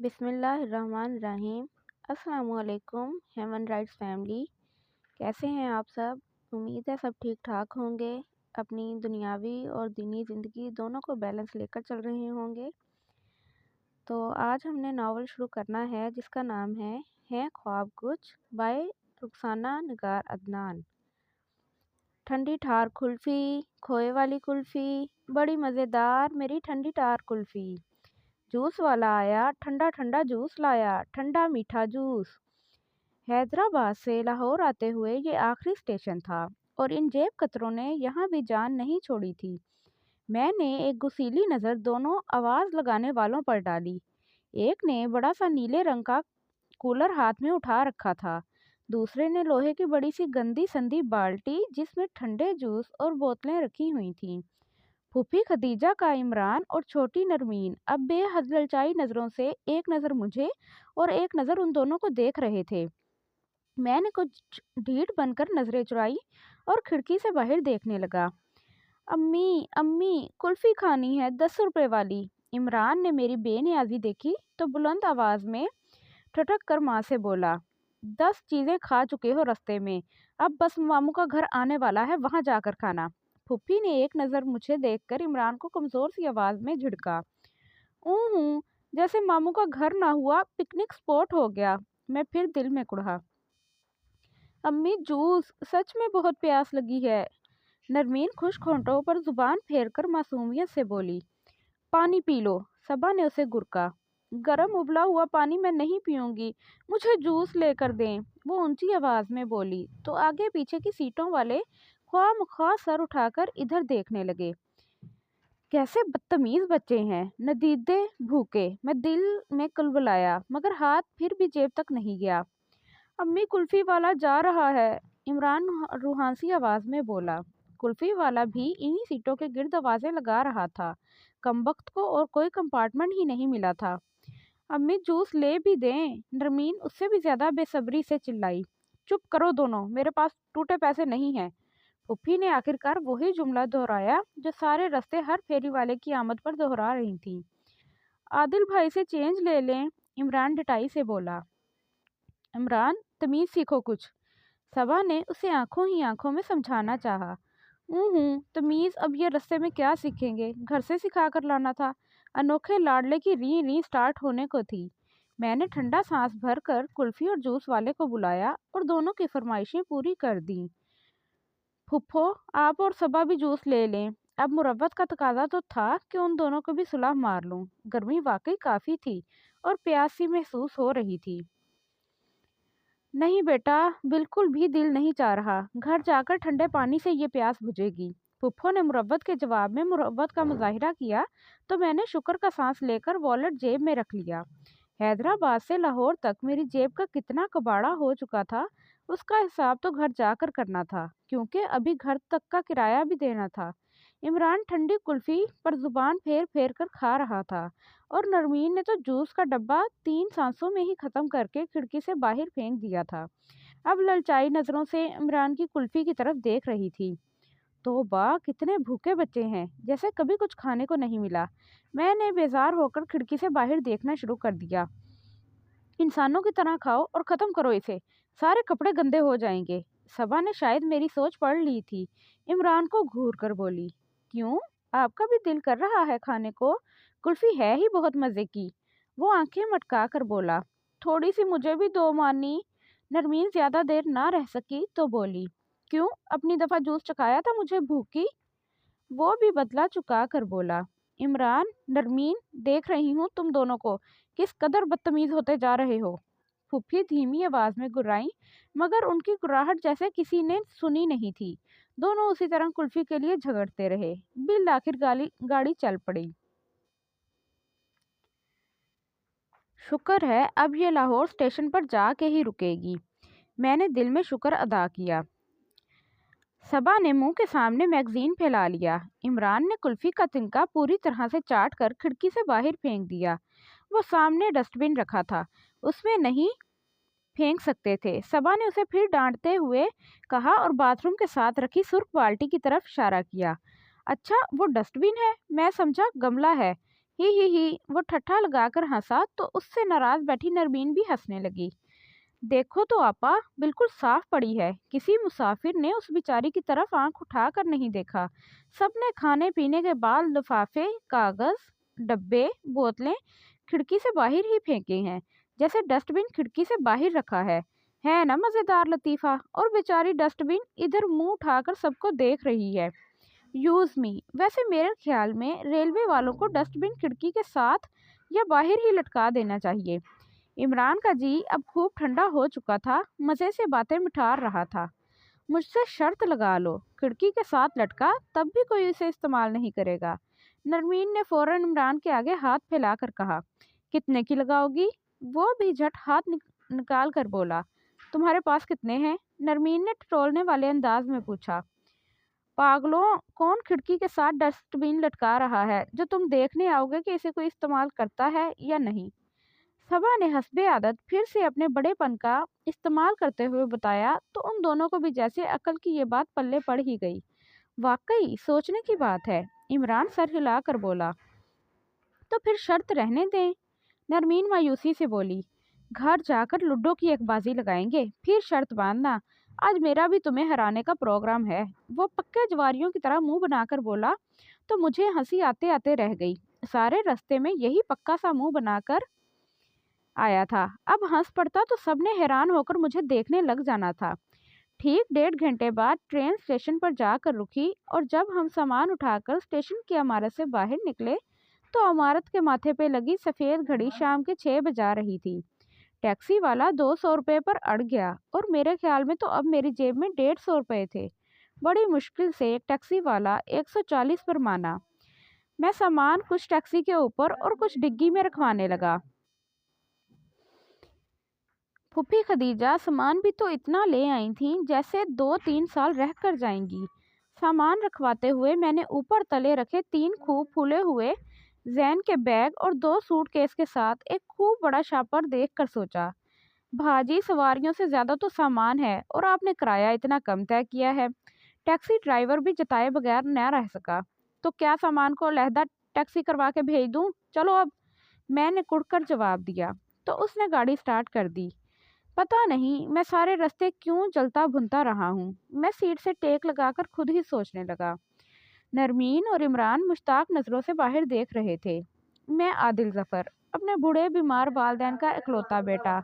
बिस्मिल्लाहिर्रहमानिर्रहीम। अस्सलाम वालेकुम ह्यूमन राइट्स फैमिली। कैसे हैं आप सब? उम्मीद है सब ठीक ठाक होंगे, अपनी दुनियावी और दीनी ज़िंदगी दोनों को बैलेंस लेकर चल रहे होंगे। तो आज हमने नावल शुरू करना है जिसका नाम है ख्वाब कुछ बाय रुखसाना निगार अदनान। ठंडी ठार कुल्फ़ी, खोए वाली कुल्फ़ी, बड़ी मज़ेदार मेरी ठंडी ठार कुल्फ़ी। जूस वाला आया, ठंडा ठंडा जूस लाया, ठंडा मीठा जूस। हैदराबाद से लाहौर आते हुए ये आखिरी स्टेशन था और इन जेब कतरों ने यहाँ भी जान नहीं छोड़ी थी। मैंने एक गुस्सीली नज़र दोनों आवाज़ लगाने वालों पर डाली। एक ने बड़ा सा नीले रंग का कूलर हाथ में उठा रखा था, दूसरे ने लोहे की बड़ी सी गंदी संदी बाल्टी जिसमें ठंडे जूस और बोतलें रखी हुई थीं। फूफी खदीजा का इमरान और छोटी नरमीन अब बेहद ललचाई नज़रों से एक नज़र मुझे और एक नज़र उन दोनों को देख रहे थे। मैंने कुछ ढीठ बनकर नज़रें चुराई और खिड़की से बाहर देखने लगा। अम्मी अम्मी कुल्फ़ी खानी है 10 रुपए वाली। इमरान ने मेरी बेनियाजी देखी तो बुलंद आवाज़ में ठटक कर माँ से बोला, 10 चीज़ें खा चुके हो रास्ते में, अब बस मामू का घर आने वाला है, वहाँ जाकर खाना। फूफी ने एक नज़र मुझे देखकर इमरान को कमज़ोर सी आवाज़ में झिड़का। ऊँ, जैसे मामू का घर ना हुआ पिकनिक स्पॉट हो गया। मैं फिर दिल में कुढ़ा, अम्मी जूस, सच में बहुत प्यास लगी है। नरमीन खुश्क होंठों पर जुबान फेरकर मासूमियत से बोली, पानी पी लो। सबा ने उसे गुरका। गरम उबला हुआ पानी मैं नहीं पीऊंगी, मुझे जूस लेकर दें, वो ऊंची आवाज़ में बोली तो आगे पीछे की सीटों वाले ख्वाह सर उठाकर इधर देखने लगे। कैसे बदतमीज बच्चे हैं, नदीदे भूखे। मैं दिल में कुलबुलाया मगर हाथ फिर भी जेब तक नहीं गया। अम्मी कुल्फ़ी वाला जा रहा है, इमरान रूहानी आवाज़ में बोला। कुल्फ़ी वाला भी इन्हीं सीटों के गिर्द आवाज़ें लगा रहा था। कमबख्त को और कोई कंपार्टमेंट ही नहीं मिला था। अम्मी जूस ले भी दें, नरमीन उससे भी ज़्यादा बेसब्री से चिल्लाई। चुप करो दोनों, मेरे पास टूटे पैसे नहीं हैं। फूफी ने आखिरकार वही जुमला दोहराया जो सारे रास्ते हर फेरी वाले की आमद पर दोहरा रही थी। आदिल भाई से चेंज ले लें, इमरान डटाई से बोला। इमरान तमीज़ सीखो कुछ, सबा ने उसे आंखों ही आंखों में समझाना चाहा। तमीज़ अब ये रास्ते में क्या सीखेंगे, घर से सिखा कर लाना था। अनोखे लाडले की री री स्टार्ट होने को थी। मैंने ठंडा सांस भरकर कुल्फ़ी और जूस वाले को बुलाया और दोनों की फरमाइशें पूरी कर दी। फुफ्फो, आप और सबा भी जूस ले लें। अब मुरव्वत का तकाजा तो था कि उन दोनों को भी सुलह मार लूं। गर्मी वाकई काफ़ी थी और प्यास सी महसूस हो रही थी। नहीं बेटा, बिल्कुल भी दिल नहीं चाह रहा, घर जाकर ठंडे पानी से ये प्यास बुझेगी। फुफ्फो ने मुरव्वत के जवाब में मुरव्वत का मुजाहिरा किया तो मैंने शुक्र का सांस लेकर वॉलेट जेब में रख लिया। हैदराबाद से लाहौर तक मेरी जेब का कितना कबाड़ा हो चुका था, उसका हिसाब तो घर जाकर करना था, क्योंकि अभी घर तक का किराया भी देना था। इमरान ठंडी कुल्फ़ी पर जुबान फेर फेर कर खा रहा था और नरमीन ने तो जूस का डब्बा 3 सांसों में ही ख़त्म करके खिड़की से बाहर फेंक दिया था। अब ललचाई नज़रों से इमरान की कुल्फ़ी की तरफ देख रही थी। तौबा, कितने भूखे बच्चे हैं, जैसे कभी कुछ खाने को नहीं मिला। मैंने बेजार होकर खिड़की से बाहर देखना शुरू कर दिया। इंसानों की तरह खाओ और ख़त्म करो इसे, सारे कपड़े गंदे हो जाएंगे। सबा ने शायद मेरी सोच पढ़ ली थी। इमरान को घूर कर बोली, क्यों, आपका भी दिल कर रहा है खाने को? कुल्फ़ी है ही बहुत मज़े की। वो आंखें मटका कर बोला, थोड़ी सी मुझे भी दो मानी। नरमीन ज़्यादा देर ना रह सकी तो बोली, क्यों, अपनी दफ़ा जूस चखाया था मुझे भूखी? वो भी बदला चुका कर बोला, इमरान, नरमीन, देख रही हूँ तुम दोनों को, किस कदर बदतमीज़ होते जा रहे हो। फूफी धीमी आवाज़ में गुर्राई मगर उनकी गुर्राहट जैसे किसी ने सुनी नहीं थी। दोनों उसी तरह कुल्फ़ी के लिए झगड़ते रहे। बिल आखिर गाड़ी चल पड़ी। शुक्र है अब ये लाहौर स्टेशन पर जाके ही रुकेगी, मैंने दिल में शुक्र अदा किया। सबा ने मुंह के सामने मैगजीन फैला लिया। इमरान ने कुल्फ़ी का तिनका पूरी तरह से चाट कर खिड़की से बाहर फेंक दिया। वो सामने डस्टबिन रखा था, उसमें नहीं फेंक सकते थे। सबा ने उसे फिर डांटते हुए कहा और बाथरूम के साथ रखी सुर्ख बाल्टी की तरफ इशारा किया। अच्छा, वो डस्टबिन है, मैं समझा गमला है। ही वो ठट्ठा लगाकर हंसा तो उससे नाराज बैठी नरमीन भी हंसने लगी। देखो तो आपा, बिल्कुल साफ पड़ी है। किसी मुसाफिर ने उस बेचारी की तरफ आंख उठाकर नहीं देखा। सबने खाने पीने के बाद लिफाफे, कागज, डब्बे, बोतलें खिड़की से बाहर ही फेंके हैं, जैसे डस्टबिन खिड़की से बाहर रखा है ना मजेदार लतीफा। और बेचारी डस्टबिन इधर मुंह उठाकर सबको देख रही है। Use me. वैसे मेरे ख्याल में रेलवे वालों को डस्टबिन खिड़की के साथ या बाहर ही लटका देना चाहिए। इमरान का जी अब खूब ठंडा हो चुका था, मज़े से बातें मिठार रहा था। मुझसे शर्त लगा लो, खिड़की के साथ लटका तब भी कोई इसे इस्तेमाल नहीं करेगा। नरमीन ने फौरन इमरान के आगे हाथ फैलाकर कहा, कितने की लगाओगी? वो भी झट हाथ निकाल कर बोला, तुम्हारे पास कितने हैं? नरमीन ने टटोलने वाले अंदाज में पूछा। पागलों, कौन खिड़की के साथ डस्टबिन लटका रहा है जो तुम देखने आओगे कि इसे कोई इस्तेमाल करता है या नहीं? सबा ने हस्बे आदत फिर से अपने बड़ेपन का इस्तेमाल करते हुए बताया तो उन दोनों को भी जैसे अकल की ये बात पल्ले पड़ ही गई। वाकई सोचने की बात है। इमरान सर हिला कर बोला, तो फिर शर्त रहने दें। नरमीन मायूसी से बोली, घर जाकर लूडो की एक बाजी लगाएंगे, फिर शर्त बांधना। आज मेरा भी तुम्हें हराने का प्रोग्राम है। वो पक्के जवारियों की तरह मुंह बनाकर बोला तो मुझे हंसी आते आते रह गई। सारे रास्ते में यही पक्का सा मुंह बनाकर आया था। अब हंस पड़ता तो सबने हैरान होकर मुझे देखने लग जाना था। ठीक 1.5 घंटे बाद ट्रेन स्टेशन पर जाकर रुकी और जब हम सामान उठाकर स्टेशन की इमारत से बाहर निकले तो इमारत के माथे पे लगी सफ़ेद घड़ी शाम के 6 बजा रही थी। टैक्सी वाला 200 रुपये पर अड़ गया और मेरे ख्याल में तो अब मेरी जेब में 150 रुपये थे। बड़ी मुश्किल से टैक्सी वाला 140 पर माना। मैं सामान कुछ टैक्सी के ऊपर और कुछ डिग्गी में रखवाने लगा। फूफी खदीजा सामान भी तो इतना ले आई थी जैसे 2-3 साल रह कर जाएंगी। सामान रखवाते हुए मैंने ऊपर तले रखे 3 खूब फूले हुए जैन के बैग और 2 सूटकेस के साथ एक खूब बड़ा शापर देख कर सोचा, भाजी सवारियों से ज़्यादा तो सामान है और आपने किराया इतना कम तय किया है। टैक्सी ड्राइवर भी जताए बगैर न रह सका। तो क्या सामान को अलहदा टैक्सी करवा के भेज दूँ? चलो अब, मैंने कुड़कर जवाब दिया। तो उसने गाड़ी स्टार्ट कर दी। पता नहीं मैं सारे रास्ते क्यों जलता भुनता रहा हूँ। मैं सीट से टेक लगाकर खुद ही सोचने लगा। नरमीन और इमरान मुश्ताक नज़रों से बाहर देख रहे थे। मैं आदिल जफर, अपने बूढ़े बीमार वालदैन का इकलौता बेटा,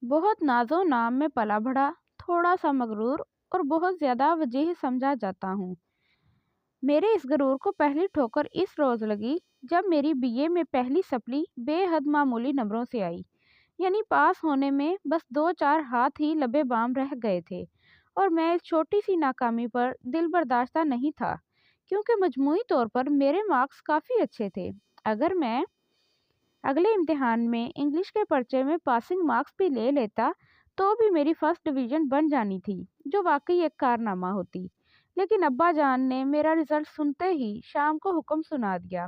बहुत नाजो नाम में पला बढ़ा, थोड़ा सा मगरूर और बहुत ज़्यादा वजीह समझा जाता हूँ। मेरे इस गरूर को पहली ठोकर इस रोज़ लगी जब मेरी बीए में पहली सप्ली बेहद मामूली नंबरों से आई। यानी पास होने में बस 2-4 हाथ ही लबे बाम रह गए थे और मैं इस छोटी सी नाकामी पर दिल बर्दाश्ता नहीं था, क्योंकि मजमूई तौर पर मेरे मार्क्स काफ़ी अच्छे थे। अगर मैं अगले इम्तिहान में इंग्लिश के पर्चे में पासिंग मार्क्स भी ले लेता तो भी मेरी फर्स्ट डिवीज़न बन जानी थी, जो वाकई एक कारनामा होती। लेकिन अब्बा जान ने मेरा रिज़ल्ट सुनते ही शाम को हुक्म सुना दिया,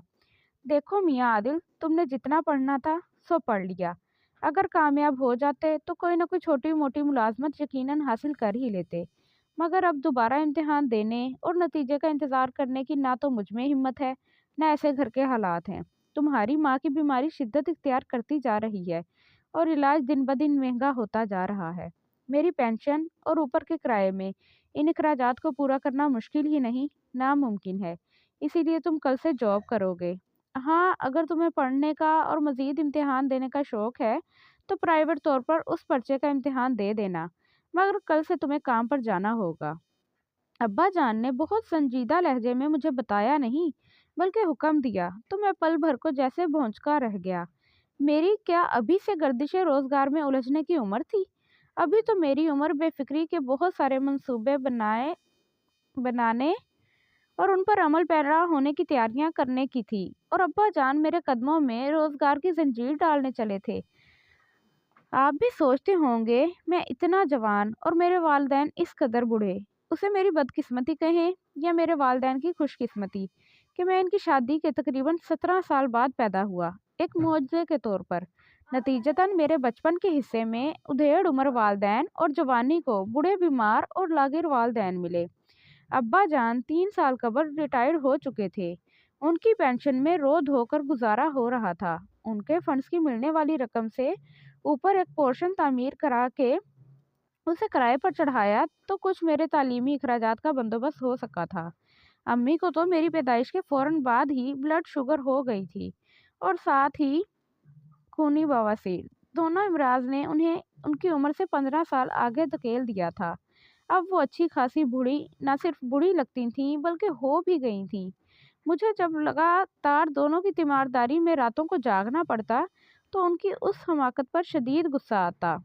देखो मियाँ आदिल, तुमने जितना पढ़ना था सो पढ़ लिया। अगर कामयाब हो जाते तो कोई ना कोई छोटी मोटी मुलाजमत यकीनन हासिल कर ही लेते, मगर अब दोबारा इम्तिहान देने और नतीजे का इंतज़ार करने की ना तो मुझ में हिम्मत है, ना ऐसे घर के हालात हैं। तुम्हारी माँ की बीमारी शिद्दत इख्तियार करती जा रही है और इलाज दिन ब दिन महंगा होता जा रहा है। मेरी पेंशन और ऊपर के किराए में इन अखराजात को पूरा करना मुश्किल ही नहीं, नामुमकिन है। इसीलिए तुम कल से जॉब करोगे। हाँ, अगर तुम्हें पढ़ने का और मज़ीद इम्तिहान देने का शौक़ है तो प्राइवेट तौर पर उस पर्चे का इम्तिहान दे देना, मगर कल से तुम्हें काम पर जाना होगा। अब्बा जान ने बहुत संजीदा लहजे में मुझे बताया नहीं, बल्कि हुक्म दिया तो मैं पल भर को जैसे भौंचका रह गया। मेरी क्या अभी से गर्दिशे रोज़गार में उलझने की उम्र थी? अभी तो मेरी उम्र बेफिक्री के बहुत सारे मंसूबे बनाने और उन पर अमल पैरा होने की तैयारियां करने की थी, और अब्बा जान मेरे कदमों में रोज़गार की जंजीर डालने चले थे। आप भी सोचते होंगे मैं इतना जवान और मेरे वालिदैन इस कदर बूढ़े, उसे मेरी बदकिस्मती कहें या मेरे वालिदैन की खुशकिस्मती कि मैं इनकी शादी के तकरीबन 17 साल बाद पैदा हुआ, एक मुआवजे के तौर पर। नतीजतन मेरे बचपन के हिस्से में उधेड़ उम्र वालिदैन और जवानी को बूढ़े बीमार और लागिर वालिदैन मिले। अब्बा जान 3 साल कबल रिटायर्ड हो चुके थे। ان کی پینشن میں رو دھو کر گزارا ہو رہا تھا۔ ان کے فنڈز کی ملنے والی رقم سے اوپر ایک پورشن تعمیر کرا کے اسے کرائے پر چڑھایا تو کچھ میرے تعلیمی اخراجات کا بندوبست ہو سکا تھا۔ امی کو تو میری پیدائش کے فوراً بعد ہی بلڈ شوگر ہو گئی تھی اور ساتھ ہی خونی بواسیر۔ دونوں امراض نے انہیں ان کی عمر سے 15 سال آگے دھکیل دیا تھا۔ اب وہ اچھی خاصی بوڑھی، نہ صرف بوڑھی لگتی تھیں بلکہ ہو بھی گئی تھیں۔ مجھے جب لگاتار دونوں کی تیمارداری میں راتوں کو جاگنا پڑتا تو ان کی اس حماقت پر شدید غصہ آتا۔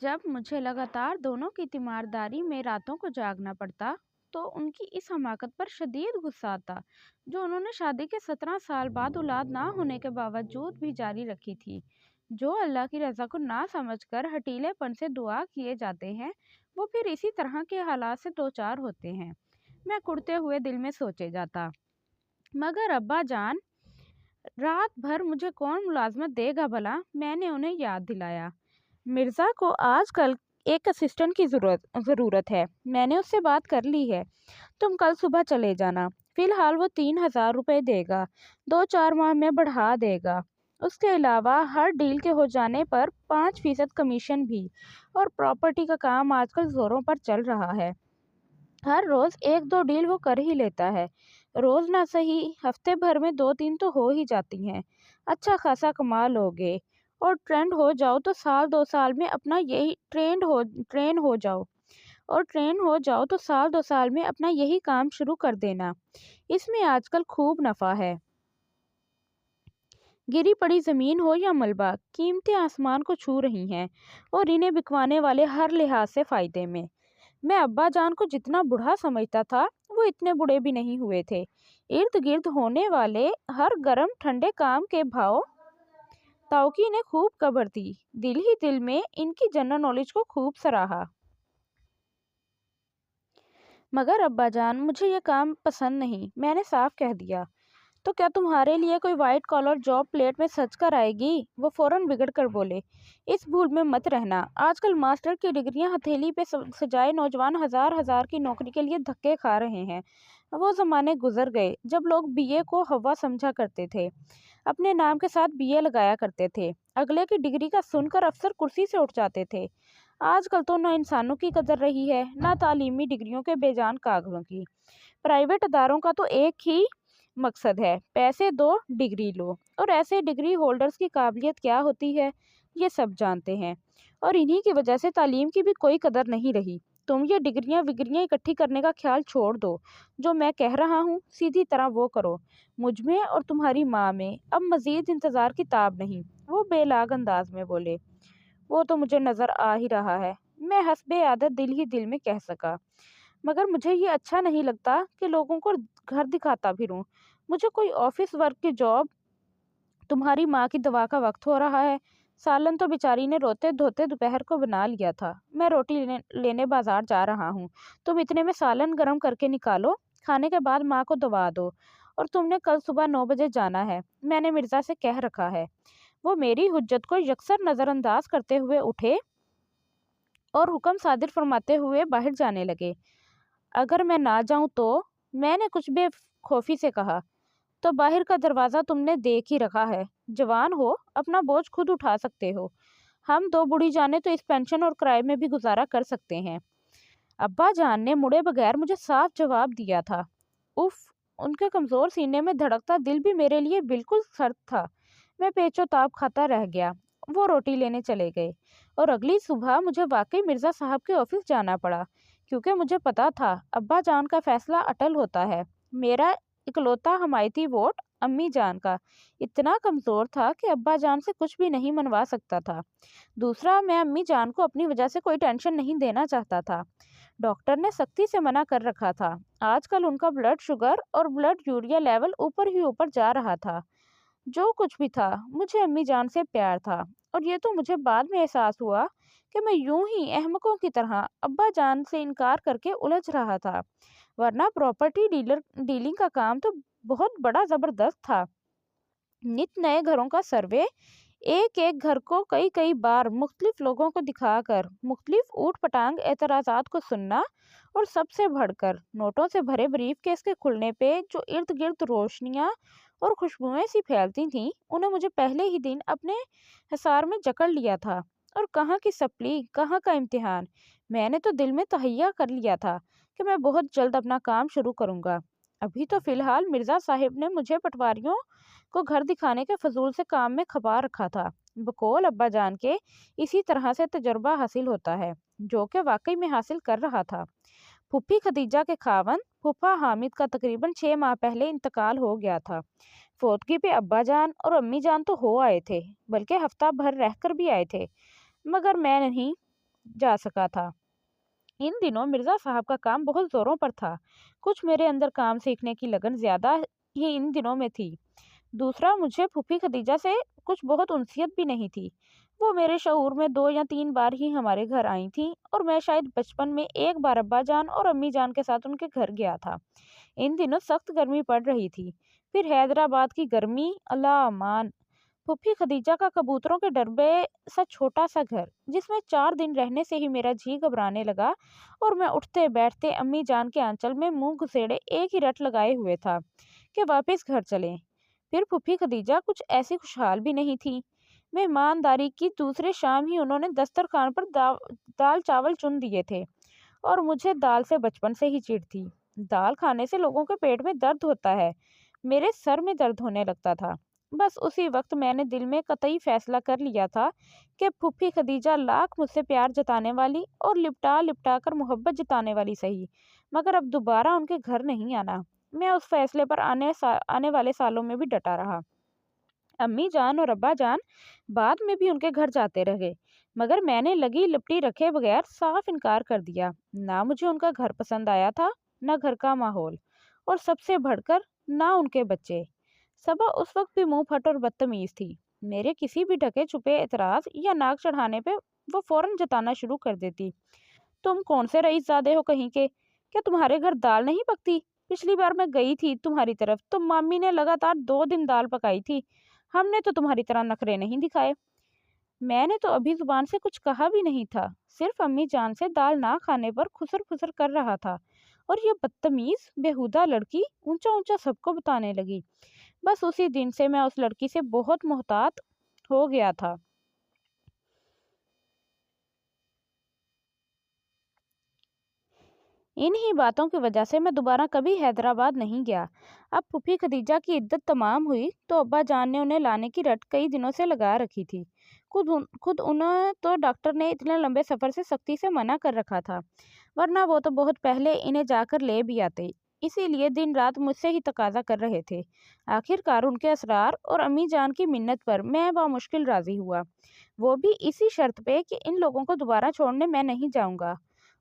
جب مجھے لگاتار دونوں کی تیمارداری میں راتوں کو جاگنا پڑتا تو ان کی اس حماقت پر شدید غصہ آتا جو انہوں نے شادی کے 17 سال بعد اولاد نہ ہونے کے باوجود بھی جاری رکھی تھی۔ جو اللہ کی رضا کو نہ سمجھ کر ہٹیلے پن سے دعا کیے جاتے ہیں وہ پھر اسی طرح کے حالات سے دوچار ہوتے ہیں۔ میں کڑتے ہوئے دل میں سوچے جاتا، مگر ابا جان، رات بھر مجھے کون ملازمت دے گا بھلا؟ میں نے انہیں یاد دلایا، مرزا کو آج کل ایک اسسٹنٹ کی ضرورت ہے، میں نے اس سے بات کر لی ہے، تم کل صبح چلے جانا۔ فی الحال وہ 3,000 روپے دے گا، 2-4 ماہ میں بڑھا دے گا۔ اس کے علاوہ ہر ڈیل کے ہو جانے پر 5% کمیشن بھی، اور پراپرٹی کا کام آج کل زوروں پر چل رہا ہے۔ ہر روز 1-2 ڈیل وہ کر ہی لیتا ہے، روز نہ صحیح ہفتے بھر میں 2-3 تو ہو ہی جاتی ہیں۔ اچھا خاصا کما لوگے اور ٹرینڈ ہو جاؤ تو سال 2 سال میں اپنا یہی اپنا یہی کام شروع کر دینا۔ اس میں آج کل خوب نفع ہے۔ گری پڑی زمین ہو یا ملبہ، قیمتیں آسمان کو چھو رہی ہیں اور انہیں بکوانے والے ہر لحاظ سے فائدے میں۔ میں ابا جان کو جتنا بوڑھا سمجھتا تھا وہ اتنے بوڑھے بھی نہیں ہوئے تھے۔ ارد گرد ہونے والے ہر گرم ٹھنڈے کام کے بھاؤ تاؤ کی انہیں خوب قبر دی، دل ہی دل میں ان کی جنرل نالج کو خوب سراہا۔ مگر ابا جان، مجھے یہ کام پسند نہیں، میں نے صاف کہہ دیا۔ تو کیا تمہارے لیے کوئی وائٹ کالر جاب پلیٹ میں سج کر آئے گی؟ وہ فوراً بگڑ کر بولے، اس بھول میں مت رہنا، آج کل ماسٹر کی ڈگریاں ہتھیلی پہ سجائے نوجوان ہزار کی نوکری کے لیے دھکے کھا رہے ہیں۔ وہ زمانے گزر گئے جب لوگ بی اے کو ہوا سمجھا کرتے تھے، اپنے نام کے ساتھ بی اے لگایا کرتے تھے، اگلے کی ڈگری کا سن کر افسر کرسی سے اٹھ جاتے تھے۔ آج کل تو نہ انسانوں کی قدر رہی ہے، نہ تعلیمی ڈگریوں کے بے جان کاغذوں کی۔ پرائیویٹ اداروں کا تو ایک ہی مقصد ہے، پیسے دو، ڈگری لو، اور ایسے ڈگری ہولڈرز کی قابلیت کیا ہوتی ہے یہ سب جانتے ہیں، اور انہی کی وجہ سے تعلیم کی بھی کوئی قدر نہیں رہی۔ تم یہ ڈگریاں وگریاں اکٹھی کرنے کا خیال چھوڑ دو، جو میں کہہ رہا ہوں سیدھی طرح وہ کرو۔ مجھ میں اور تمہاری ماں میں اب مزید انتظار کی تاب نہیں، وہ بے لاگ انداز میں بولے۔ وہ تو مجھے نظر آ ہی رہا ہے، میں حسب عادت دل ہی دل میں کہہ سکا، مگر مجھے یہ اچھا نہیں لگتا کہ لوگوں کو گھر دکھاتا پھروں۔ مجھے کوئی آفس ورک کی جاب، تمہاری ماں کی دوا کا وقت ہو رہا ہے، سالن تو بیچاری نے روتے دھوتے دوپہر کو بنا لیا تھا، میں روٹی لینے بازار جا رہا ہوں، تم اتنے میں سالن گرم کر کے نکالو، کھانے کے بعد ماں کو دوا دو، اور تم نے کل صبح 9 بجے جانا ہے، میں نے مرزا سے کہہ رکھا ہے۔ وہ میری حجت کو یکسر نظر انداز کرتے ہوئے اٹھے اور حکم صادر فرماتے ہوئے باہر جانے لگے۔ اگر میں نہ جاؤں تو؟ میں نے کچھ بے خوفی سے کہا۔ تو باہر کا دروازہ تم نے دیکھ ہی رکھا ہے، جوان ہو، اپنا بوجھ خود اٹھا سکتے ہو، ہم 2 بوڑھی جانیں تو اس پینشن اور کرائے میں بھی گزارا کر سکتے ہیں۔ ابا جان نے مڑے بغیر مجھے صاف جواب دیا تھا۔ اف، ان کے کمزور سینے میں دھڑکتا دل بھی میرے لیے بالکل سرد تھا۔ میں پیچ و تاب کھاتا رہ گیا۔ وہ روٹی لینے چلے گئے اور اگلی صبح مجھے واقعی مرزا صاحب کے آفس جانا پڑا، کیونکہ مجھے پتا تھا ابا جان کا فیصلہ اٹل ہوتا ہے۔ میرا اکلوتا حمایتی ووٹ امی جان کا اتنا کمزور تھا کہ ابا جان سے کچھ بھی نہیں منوا سکتا تھا۔ دوسرا، میں امی جان کو اپنی وجہ سے کوئی ٹینشن نہیں دینا چاہتا تھا، ڈاکٹر نے سختی سے منع کر رکھا تھا۔ آج کل ان کا بلڈ شوگر اور بلڈ یوریا لیول اوپر ہی اوپر جا رہا تھا۔ جو کچھ بھی تھا، مجھے امی جان سے پیار تھا، اور یہ تو مجھے بعد میں احساس ہوا کہ میں یوں ہی احمقوں کی طرح ابا جان سے انکار کر کے الجھ رہا تھا، ورنہ پراپرٹی ڈیلنگ کا کام تو بہت بڑا زبردست تھا۔ نت نئے گھروں کا سروے، ایک ایک گھر کو کئی کئی بار مختلف لوگوں کو دکھا کر مختلف اوٹ پٹانگ اعتراضات کو سننا، اور سب سے بڑھ کر نوٹوں سے بھرے بریف کیس کے کھلنے پہ جو ارد گرد روشنیاں اور خوشبوئیں سی پھیلتی تھیں، انہیں مجھے پہلے ہی دن اپنے حصار میں جکڑ لیا تھا۔ اور کہاں کی سپلی، کہاں کا امتحان! میں نے تو دل میں تہیہ کر لیا تھا کہ میں بہت جلد اپنا کام شروع کروں گا۔ ابھی تو فی الحال مرزا صاحب نے مجھے پٹواریوں کو گھر دکھانے کے فضول سے کام میں کھپا رکھا تھا۔ بقول ابا جان کے اسی طرح سے تجربہ حاصل ہوتا ہے، جو کہ واقعی میں حاصل کر رہا تھا۔ پھوپھی خدیجہ کے خاوند پھوپھا حامد کا تقریباً 6 ماہ پہلے انتقال ہو گیا تھا۔ فوتگی پہ ابا جان اور امی جان تو ہو آئے تھے، بلکہ ہفتہ بھر رہ کر بھی آئے تھے، مگر میں نہیں جا سکا تھا۔ ان دنوں مرزا صاحب کا کام بہت زوروں پر تھا۔ کچھ میرے اندر کام سیکھنے کی لگن زیادہ ہی ان دنوں میں تھی۔ دوسرا، مجھے پھوپھی خدیجہ سے کچھ بہت انسیت بھی نہیں تھی۔ وہ میرے شعور میں 2 یا 3 بار ہی ہمارے گھر آئی تھیں، اور میں شاید بچپن میں ایک بار ابا جان اور امی جان کے ساتھ ان کے گھر گیا تھا۔ ان دنوں سخت گرمی پڑ رہی تھی۔ پھر حیدرآباد کی گرمی، اللہ امان! پھوپھی خدیجہ کا کبوتروں کے ڈربے سا چھوٹا سا گھر، جس میں 4 دن رہنے سے ہی میرا جی گھبرانے لگا، اور میں اٹھتے بیٹھتے امی جان کے آنچل میں منہ گھسیڑے ایک ہی رٹ لگائے ہوئے تھا کہ واپس گھر چلیں۔ پھر پھوپھی خدیجہ کچھ ایسی خوشحال بھی نہیں تھی۔ مہمانداری کی دوسرے شام ہی انہوں نے دسترخوان پر دال چاول چن دیے تھے، اور مجھے دال سے بچپن سے ہی چڑ تھی۔ دال کھانے سے لوگوں کے پیٹ میں درد ہوتا ہے، میرے سر میں درد ہونے لگتا تھا۔ بس اسی وقت میں نے دل میں قطعی فیصلہ کر لیا تھا کہ پھوپھی خدیجہ لاکھ مجھ سے پیار جتانے والی اور لپٹا لپٹا کر محبت جتانے والی سہی، مگر اب دوبارہ ان کے گھر نہیں آنا۔ میں اس فیصلے پر آنے والے سالوں میں بھی ڈٹا رہا۔ امی جان اور ابا جان بعد میں بھی ان کے گھر جاتے رہے، مگر میں نے لگی لپٹی رکھے بغیر صاف انکار کر دیا۔ نہ مجھے ان کا گھر پسند آیا تھا، نہ گھر کا ماحول، اور سب سے بڑھ کر نہ ان کے بچے۔ صبا اس وقت بھی منہ پھٹ اور بدتمیز تھی۔ میرے کسی بھی ڈھکے چھپے اعتراض یا ناک چڑھانے پہ وہ فوراً جتانا شروع کر دیتی۔ تم کون سے رئیس زادے ہو کہیں کے؟ کیا تمہارے گھر دال نہیں پکتی؟ پچھلی بار میں گئی تھی تمہاری طرف تو مامی نے لگاتار 2 دن دال پکائی تھی۔ ہم نے تو تمہاری طرح نخرے نہیں دکھائے۔ میں نے تو ابھی زبان سے کچھ کہا بھی نہیں تھا، صرف امی جان سے دال نہ کھانے پر خسر خسر کر رہا تھا، اور یہ بدتمیز بےہودہ لڑکی اونچا اونچا سب کو بتانے لگی۔ بس اسی دن سے میں اس لڑکی سے بہت محتاط ہو گیا تھا۔ انہی باتوں کی وجہ سے میں دوبارہ کبھی حیدرآباد نہیں گیا۔ اب پھوپھی خدیجہ کی عدت تمام ہوئی تو ابا جان نے انہیں لانے کی رٹ کئی دنوں سے لگا رکھی تھی۔ خود انہیں تو ڈاکٹر نے اتنے لمبے سفر سے سختی سے منع کر رکھا تھا، ورنہ وہ تو بہت پہلے انہیں جا کر لے بھی آتے۔ اسی لیے دن رات مجھ سے ہی تقاضا کر رہے تھے۔ آخرکار ان کے اصرار اور امی جان کی منت پر میں بمشکل راضی ہوا، وہ بھی اسی شرط پہ کہ ان لوگوں کو دوبارہ چھوڑنے میں نہیں جاؤں گا۔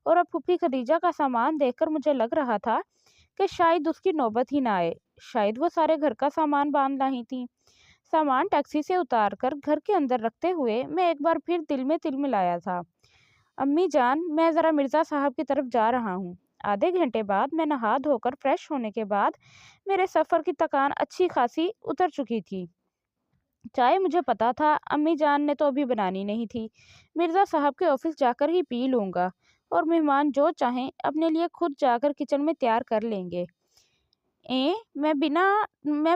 اور اب پھوپھی خدیجہ کا سامان دیکھ کر مجھے لگ رہا تھا کہ شاید اس کی نوبت ہی نہ آئے، شاید وہ سارے گھر کا سامان باندھ لائی تھی۔ سامان ٹیکسی سے اتار کر گھر کے اندر رکھتے ہوئے میں ایک بار پھر دل میں تل ملایا تھا۔ امی جان، میں ذرا مرزا صاحب کی طرف جا رہا ہوں۔ آدھے گھنٹے بعد میں نہا دھو کر فریش ہونے کے بعد میرے سفر کی تکان اچھی خاصی اتر چکی تھی۔ چائے مجھے پتا تھا امی جان نے تو ابھی بنانی نہیں تھی، مرزا صاحب کے آفس جا کر ہی پی لوں گا، اور مہمان جو چاہیں اپنے لیے خود جا کر کچن میں تیار کر لیں گے۔ میں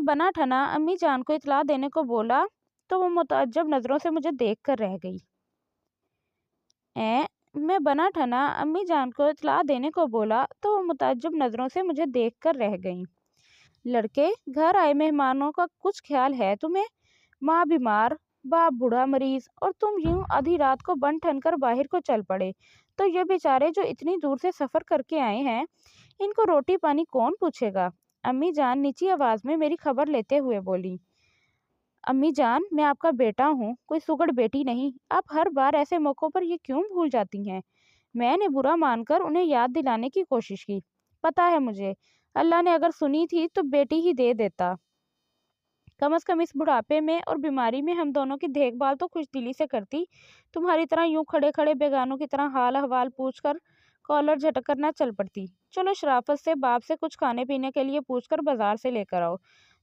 بنا ٹھنا امی جان کو اطلاع دینے کو بولا تو وہ متعجب نظروں سے مجھے دیکھ کر رہ گئی۔ میں بنا ٹھنا امی جان کو اطلاع دینے کو بولا تو وہ متعجب نظروں سے مجھے دیکھ کر رہ گئیں۔ لڑکے، گھر آئے مہمانوں کا کچھ خیال ہے تمہیں؟ ماں بیمار، باپ بوڑھا مریض، اور تم یوں آدھی رات کو بن ٹھن کر باہر کو چل پڑے، تو یہ بیچارے جو اتنی دور سے سفر کر کے آئے ہیں، ان کو روٹی پانی کون پوچھے گا؟ امی جان نیچی آواز میں میری خبر لیتے ہوئے بولی۔ امی جان، میں آپ کا بیٹا ہوں، کوئی سگڑ بیٹی نہیں، آپ ہر بار ایسے موقعوں پر یہ کیوں بھول جاتی ہیں؟ میں نے برا مان کر انہیں یاد دلانے کی کوشش کی۔ پتا ہے مجھے، اللہ نے اگر سنی تھی تو بیٹی ہی دے دیتا۔ کم از کم اس بڑھاپے میں اور بیماری میں ہم دونوں کی دیکھ بھال تو خوش دلی سے کرتی، تمہاری طرح یوں کھڑے کھڑے بیگانوں کی طرح حال احوال پوچھ کر کالر جھٹک کر نہ چل پڑتی۔ چلو شرافت سے باپ سے کچھ کھانے پینے کے لیے پوچھ کر بازار سے لے کر آؤ،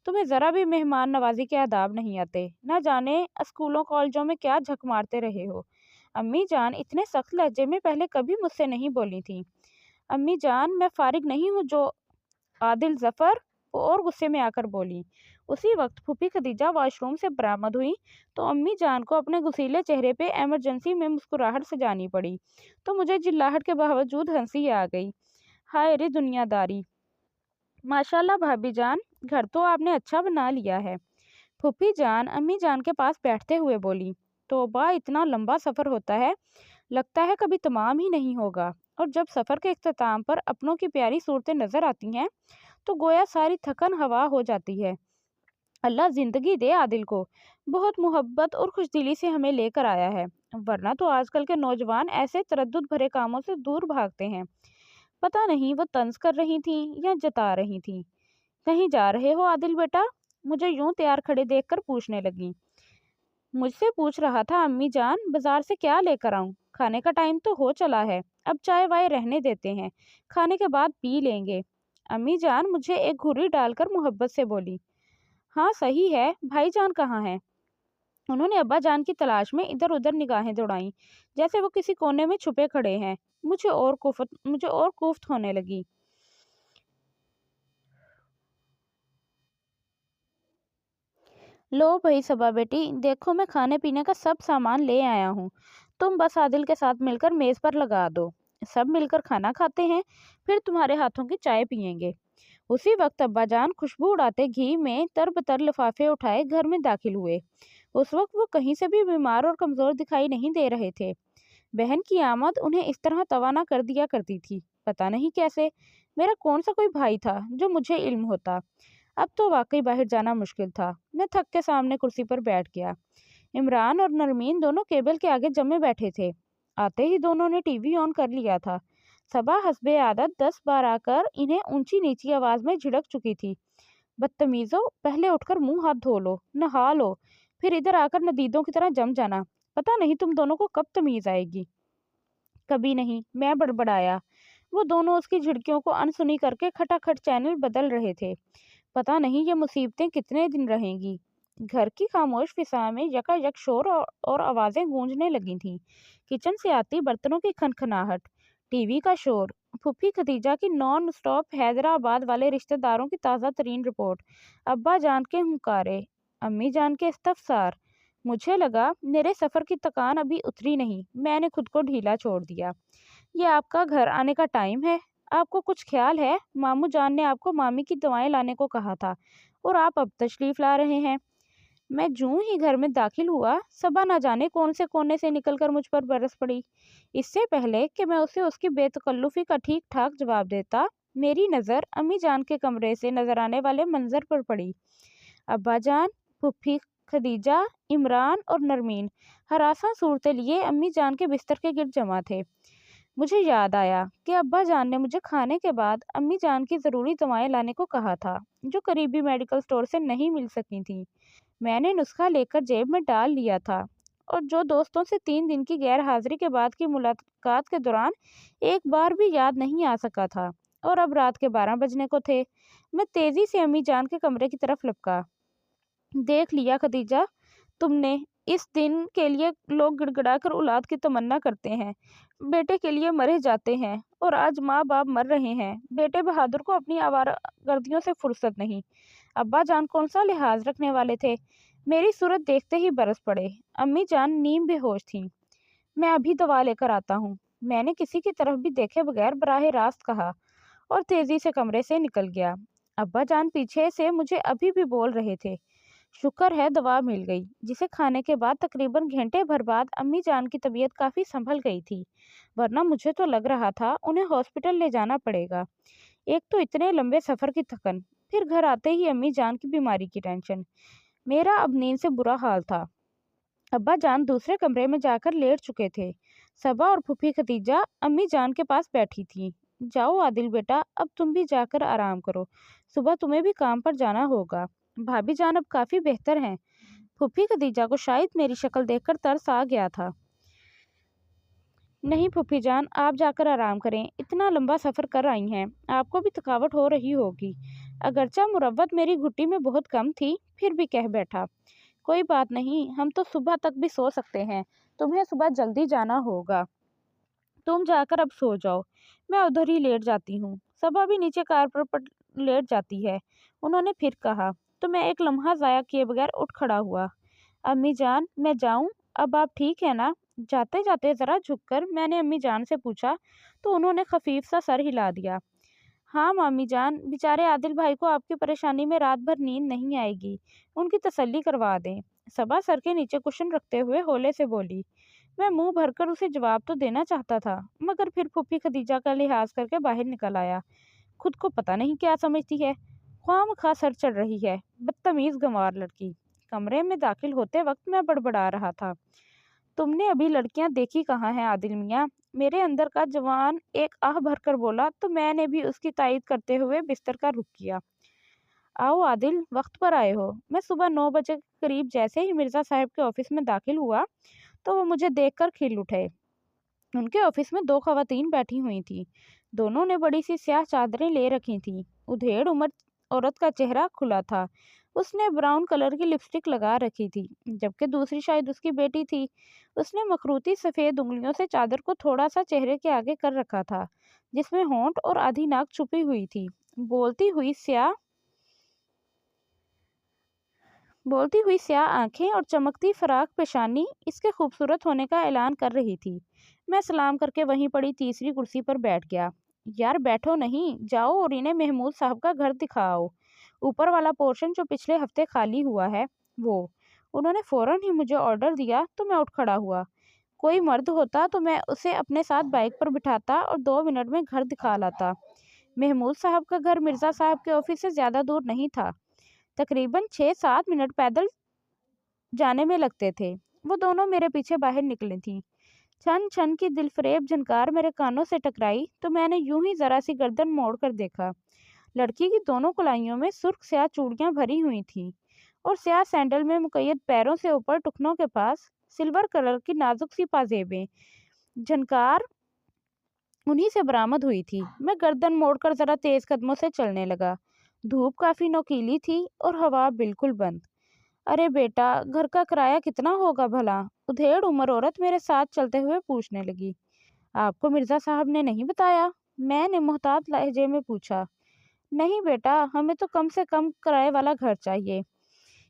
तुम्हें ज़रा भी मेहमान नवाजी के आदाब नहीं आते, न जाने स्कूलों कॉलेजों में क्या झक मारते रहे हो। अम्मी जान इतने सख्त लहजे में पहले कभी मुझसे नहीं बोली थी। अम्मी जान, मैं फारिग नहीं हूँ जो। आदिल जफर और गुस्से में आकर बोली। उसी वक्त फूफी खदीजा वॉशरूम से बरामद हुई तो अम्मी जान को अपने गुस्सीले चेहरे पे इमरजेंसी में मुस्कुराहट से जानी पड़ी, तो मुझे चिल्लाहट के बावजूद हंसी आ गई। हाय रे दुनियादारी। माशाल्लाह भाभी जान, घर तो आपने अच्छा बना लिया है। फूफी जान अम्मी जान के पास बैठते हुए बोली। तौबा, इतना लंबा सफ़र होता है, लगता है कभी तमाम ही नहीं होगा। और जब सफ़र के इख्तिताम पर अपनों की प्यारी सूरतें नज़र आती हैं तो गोया सारी थकन हवा हो जाती है। अल्लाह ज़िंदगी दे आदिल को, बहुत मोहब्बत और खुशदिली से हमें लेकर आया है, वरना तो आजकल के नौजवान ऐसे तरद्दुद भरे कामों से दूर भागते हैं। पता नहीं वो तंज कर रही थी या जता रही थी। कहीं जा रहे हो आदिल बेटा? मुझे यूं तैयार खड़े देखकर पूछने लगी। मुझसे पूछ रहा था अम्मी जान, बाजार से क्या लेकर आऊं? खाने का टाइम तो हो चला है, अब चाय वाय रहने देते हैं, खाने के बाद पी लेंगे। अम्मी जान मुझे एक घूरी डालकर मोहब्बत से बोली। हाँ सही है, भाईजान कहाँ हैं? उन्होंने अब्बा जान की तलाश में इधर उधर निगाहें दौड़ाईं, जैसे वो किसी कोने में छुपे खड़े हैं। मुझे और कोफ्त होने लगी। लो भाई सबा बेटी, देखो मैं खाने पीने का सब सामान ले आया हूँ, तुम बस आदिल के साथ मिलकर मेज़ पर लगा दो। सब मिलकर खाना खाते हैं, फिर तुम्हारे हाथों की चाय पियेंगे। उसी वक्त अब्बा जान खुशबू उड़ाते घी में तरबतर लिफाफे उठाए घर में दाखिल हुए। उस वक्त वो कहीं से भी बीमार और कमज़ोर दिखाई नहीं दे रहे थे। बहन की आमद उन्हें इस तरह तवाना कर दिया करती थी, पता नहीं कैसे। मेरा कौन सा कोई भाई था जो मुझे इल्म होता। अब तो वाकई बाहर जाना मुश्किल था। मैं थक के सामने कुर्सी पर बैठ गया। इमरान और नरमीन दोनों केबल के आगे जमे बैठे थे। आते ही दोनों ने टीवी ऑन कर लिया था। सबा हस्बे आदत 10 बार आकर इन्हें ऊंची नीची आवाज में झिड़क चुकी थी। बदतमीजों, पहले उठकर मुंह हाथ धो लो, नहा लो, फिर इधर आकर नदीदों की तरह जम जाना। पता नहीं तुम दोनों को कब तमीज आएगी। कभी नहीं, मैं बड़बड़ाया। वो दोनों उसकी झिड़कियों को अनसुनी करके खटाखट चैनल बदल रहे थे। पता नहीं ये मुसीबतें कितने दिन रहेंगी। घर की खामोश फिजा में यकायक शोर और आवाजें गूंजने लगी थीं। किचन से आती बर्तनों की खनखनाहट, टीवी का शोर, फूफी खदीजा की नॉन स्टॉप हैदराबाद वाले रिश्तेदारों की ताज़ा तरीन रिपोर्ट, अब्बा जान के हुंकारे, अम्मी जान के इस्तफसार। मुझे लगा मेरे सफ़र की थकान अभी उतरी नहीं। मैंने खुद को ढीला छोड़ दिया। ये आपका घर आने का टाइम है? आपको कुछ ख्याल है? मामू जान ने आपको मामी की दवाएं लाने को कहा था और आप अब तशरीफ ला रहे हैं। मैं जूं ही घर में दाखिल हुआ, सबा न जाने कौन से कोने से निकलकर मुझ पर बरस पड़ी। इससे पहले कि मैं उसे उसकी बेतकल्लुफी का ठीक ठाक जवाब देता, मेरी नज़र अम्मी जान के कमरे से नजर आने वाले मंजर पर पड़ी। अब्बा जान, फूफी खदीजा, इमरान और नरमीन हरासा सूरते लिए अम्मी जान के बिस्तर के गिर्द जमा थे। मुझे याद आया कि अब्बा जान ने मुझे खाने के बाद अम्मी जान की ज़रूरी दवाएं लाने को कहा था, जो करीबी मेडिकल स्टोर से नहीं मिल सकी थी। मैंने नुस्खा लेकर जेब में डाल लिया था और जो दोस्तों से 3 दिन की गैर हाजिरी के बाद की मुलाकात के दौरान एक बार भी याद नहीं आ सका था। और अब रात के 12 बजने को थे। मैं तेज़ी से अम्मी जान के कमरे की तरफ लपका। देख लिया खदीजा, तुमने, इस दिन के लिए लोग गिड़गिड़ाकर औलाद की तमन्ना करते हैं, बेटे के लिए मरे जाते हैं, और आज माँ बाप मर रहे हैं। बेटे बहादुर को अपनी आवारागर्दियों से फुर्सत नहीं। अब्बा जान कौन सा लिहाज रखने वाले थे? मेरी सूरत देखते ही बरस पड़े। अम्मी जान नीम बेहोश थी। मैं अभी दवा लेकर आता हूँ, मैंने किसी की तरफ भी देखे बगैर बराह रास्त कहा और तेजी से कमरे से निकल गया। अब्बा जान पीछे से मुझे अभी भी बोल रहे थे। शुक्र है दवा मिल गई, जिसे खाने के बाद तकरीबन घंटे भर बाद अम्मी जान की तबीयत काफ़ी संभल गई थी, वरना मुझे तो लग रहा था उन्हें हॉस्पिटल ले जाना पड़ेगा। एक तो इतने लंबे सफ़र की थकन, फिर घर आते ही अम्मी जान की बीमारी की टेंशन। मेरा अब नींद से बुरा हाल था। अब्बा जान दूसरे कमरे में जाकर लेट चुके थे। सबा और फूफी खदीजा अम्मी जान के पास बैठी थी। जाओ आदिल बेटा, अब तुम भी जाकर आराम करो, सुबह तुम्हें भी काम पर जाना होगा। भाभी जान अब काफ़ी बेहतर हैं। फूफी खदीजा को शायद मेरी शक्ल देखकर तरस आ गया था। नहीं फूफी जान, आप जाकर आराम करें, इतना लंबा सफ़र कर आई हैं, आपको भी थकावट हो रही होगी। अगरचा मुरव्वत मेरी घुट्टी में बहुत कम थी, फिर भी कह बैठा, कोई बात नहीं, हम तो सुबह तक भी सो सकते हैं। तुम्हें सुबह जल्दी जाना होगा, तुम जाकर अब सो जाओ। मैं उधर ही लेट जाती हूँ। सबा भी नीचे कार पर लेट जाती है। उन्होंने फिर कहा, तो मैं एक लम्हा ज़ाया किए बगैर उठ खड़ा हुआ। अम्मी जान, मैं जाऊं? अब आप ठीक है ना? जाते जाते ज़रा झुककर मैंने अम्मी जान से पूछा, तो उन्होंने खफीफ सा सर हिला दिया। हाँ मामी जान, बेचारे आदिल भाई को आपकी परेशानी में रात भर नींद नहीं आएगी, उनकी तसल्ली करवा दें। सबा सर के नीचे कुशन रखते हुए होले से बोली। मैं मुंह भरकर उसे जवाब तो देना चाहता था, मगर फिर फूफी खदीजा का लिहाज करके बाहर निकल आया। खुद को पता नहीं क्या समझती है, ख्वामखा सर चढ़ रही है, बदतमीज गंवार लड़की। कमरे में दाखिल होते वक्त मैं बड़बड़ा रहा था, तुमने अभी लड़कियां देखी कहाँ हैं आदिल मियाँ? मेरे अंदर का जवान एक आह भरकर बोला, तो मैंने भी उसकी तायद करते हुए बिस्तर का रुख किया। आओ आदिल, वक्त पर आए हो। मैं सुबह 9 बजे के करीब जैसे ही मिर्ज़ा साहब के ऑफिस में दाखिल हुआ, तो वो मुझे देखकर खिल उठे। उनके ऑफिस में 2 खवातीन बैठी हुई थी। दोनों ने बड़ी सी स्याह चादरें ले रखी थी। उधेड़ उम्र औरत का चेहरा खुला था। उसने ब्राउन कलर की लिपस्टिक लगा रखी थी, जबकि दूसरी शायद उसकी बेटी थी। उसने मखरूती सफ़ेद उंगलियों से चादर को थोड़ा सा चेहरे के आगे कर रखा था, जिसमें होंठ और आधी नाक छुपी हुई थी। बोलती हुई स्याह आंखें और चमकती फराक पेशानी इसके खूबसूरत होने का ऐलान कर रही थी। मैं सलाम करके वहीं पड़ी तीसरी कुर्सी पर बैठ गया। यार बैठो नहीं, जाओ और इन्हें महमूद साहब का घर दिखाओ, ऊपर वाला पोर्शन जो पिछले हफ्ते खाली हुआ है वो। उन्होंने फौरन ही मुझे ऑर्डर दिया, तो मैं उठ खड़ा हुआ। कोई मर्द होता तो मैं उसे अपने साथ बाइक पर बिठाता और 2 मिनट में घर दिखा लाता। महमूद साहब का घर मिर्ज़ा साहब के ऑफिस से ज़्यादा दूर नहीं था, तकरीबन 6-7 मिनट पैदल जाने में लगते थे। वो दोनों मेरे पीछे बाहर निकली थीं। छन छन की दिलफरेब झनकार मेरे कानों से टकराई, तो मैंने यूं ही जरा सी गर्दन मोड़ कर देखा। लड़की की दोनों कलाइयों में सुर्ख स्याह चूड़ियां भरी हुई थीं, और स्याह सैंडल में मुकैयद पैरों से ऊपर टुकनों के पास सिल्वर कलर की नाजुक सी पाजेबें। झनकार उन्हीं से बरामद हुई थी। मैं गर्दन मोड़कर जरा तेज कदमों से चलने लगा। धूप काफी नोकीली थी और हवा बिल्कुल बंद। अरे बेटा, घर का किराया कितना होगा भला? उधेड़ उम्र औरत मेरे साथ चलते हुए पूछने लगी। आपको मिर्जा साहब ने नहीं बताया? मैंने मोहतात लहजे में पूछा। नहीं बेटा, हमें तो कम से कम किराए वाला घर चाहिए।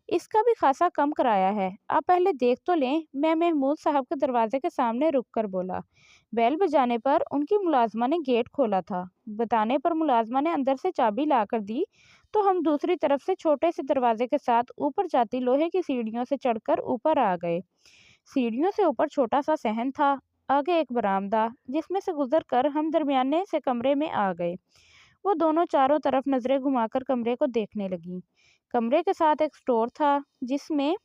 इसका भी खासा कम किराया है, आप पहले देख तो लें। मैं महमूद साहब के दरवाजे के सामने रुक कर बोला। बेल बजाने पर उनकी मुलाजमा ने गेट खोला था। बताने पर मुलाजमा ने अंदर से चाबी ला कर दी, तो हम दूसरी तरफ से छोटे से दरवाजे के साथ ऊपर जाती लोहे की सीढ़ियों से चढ़कर ऊपर आ गए। सीढ़ियों से ऊपर छोटा सा सहन था, आगे एक बरामदा, जिसमें से गुजर कर हम दरमियाने से कमरे में आ गए। वो दोनों चारों तरफ नजरें घुमाकर कमरे को देखने लगी। कमरे के साथ एक स्टोर था, जिसमें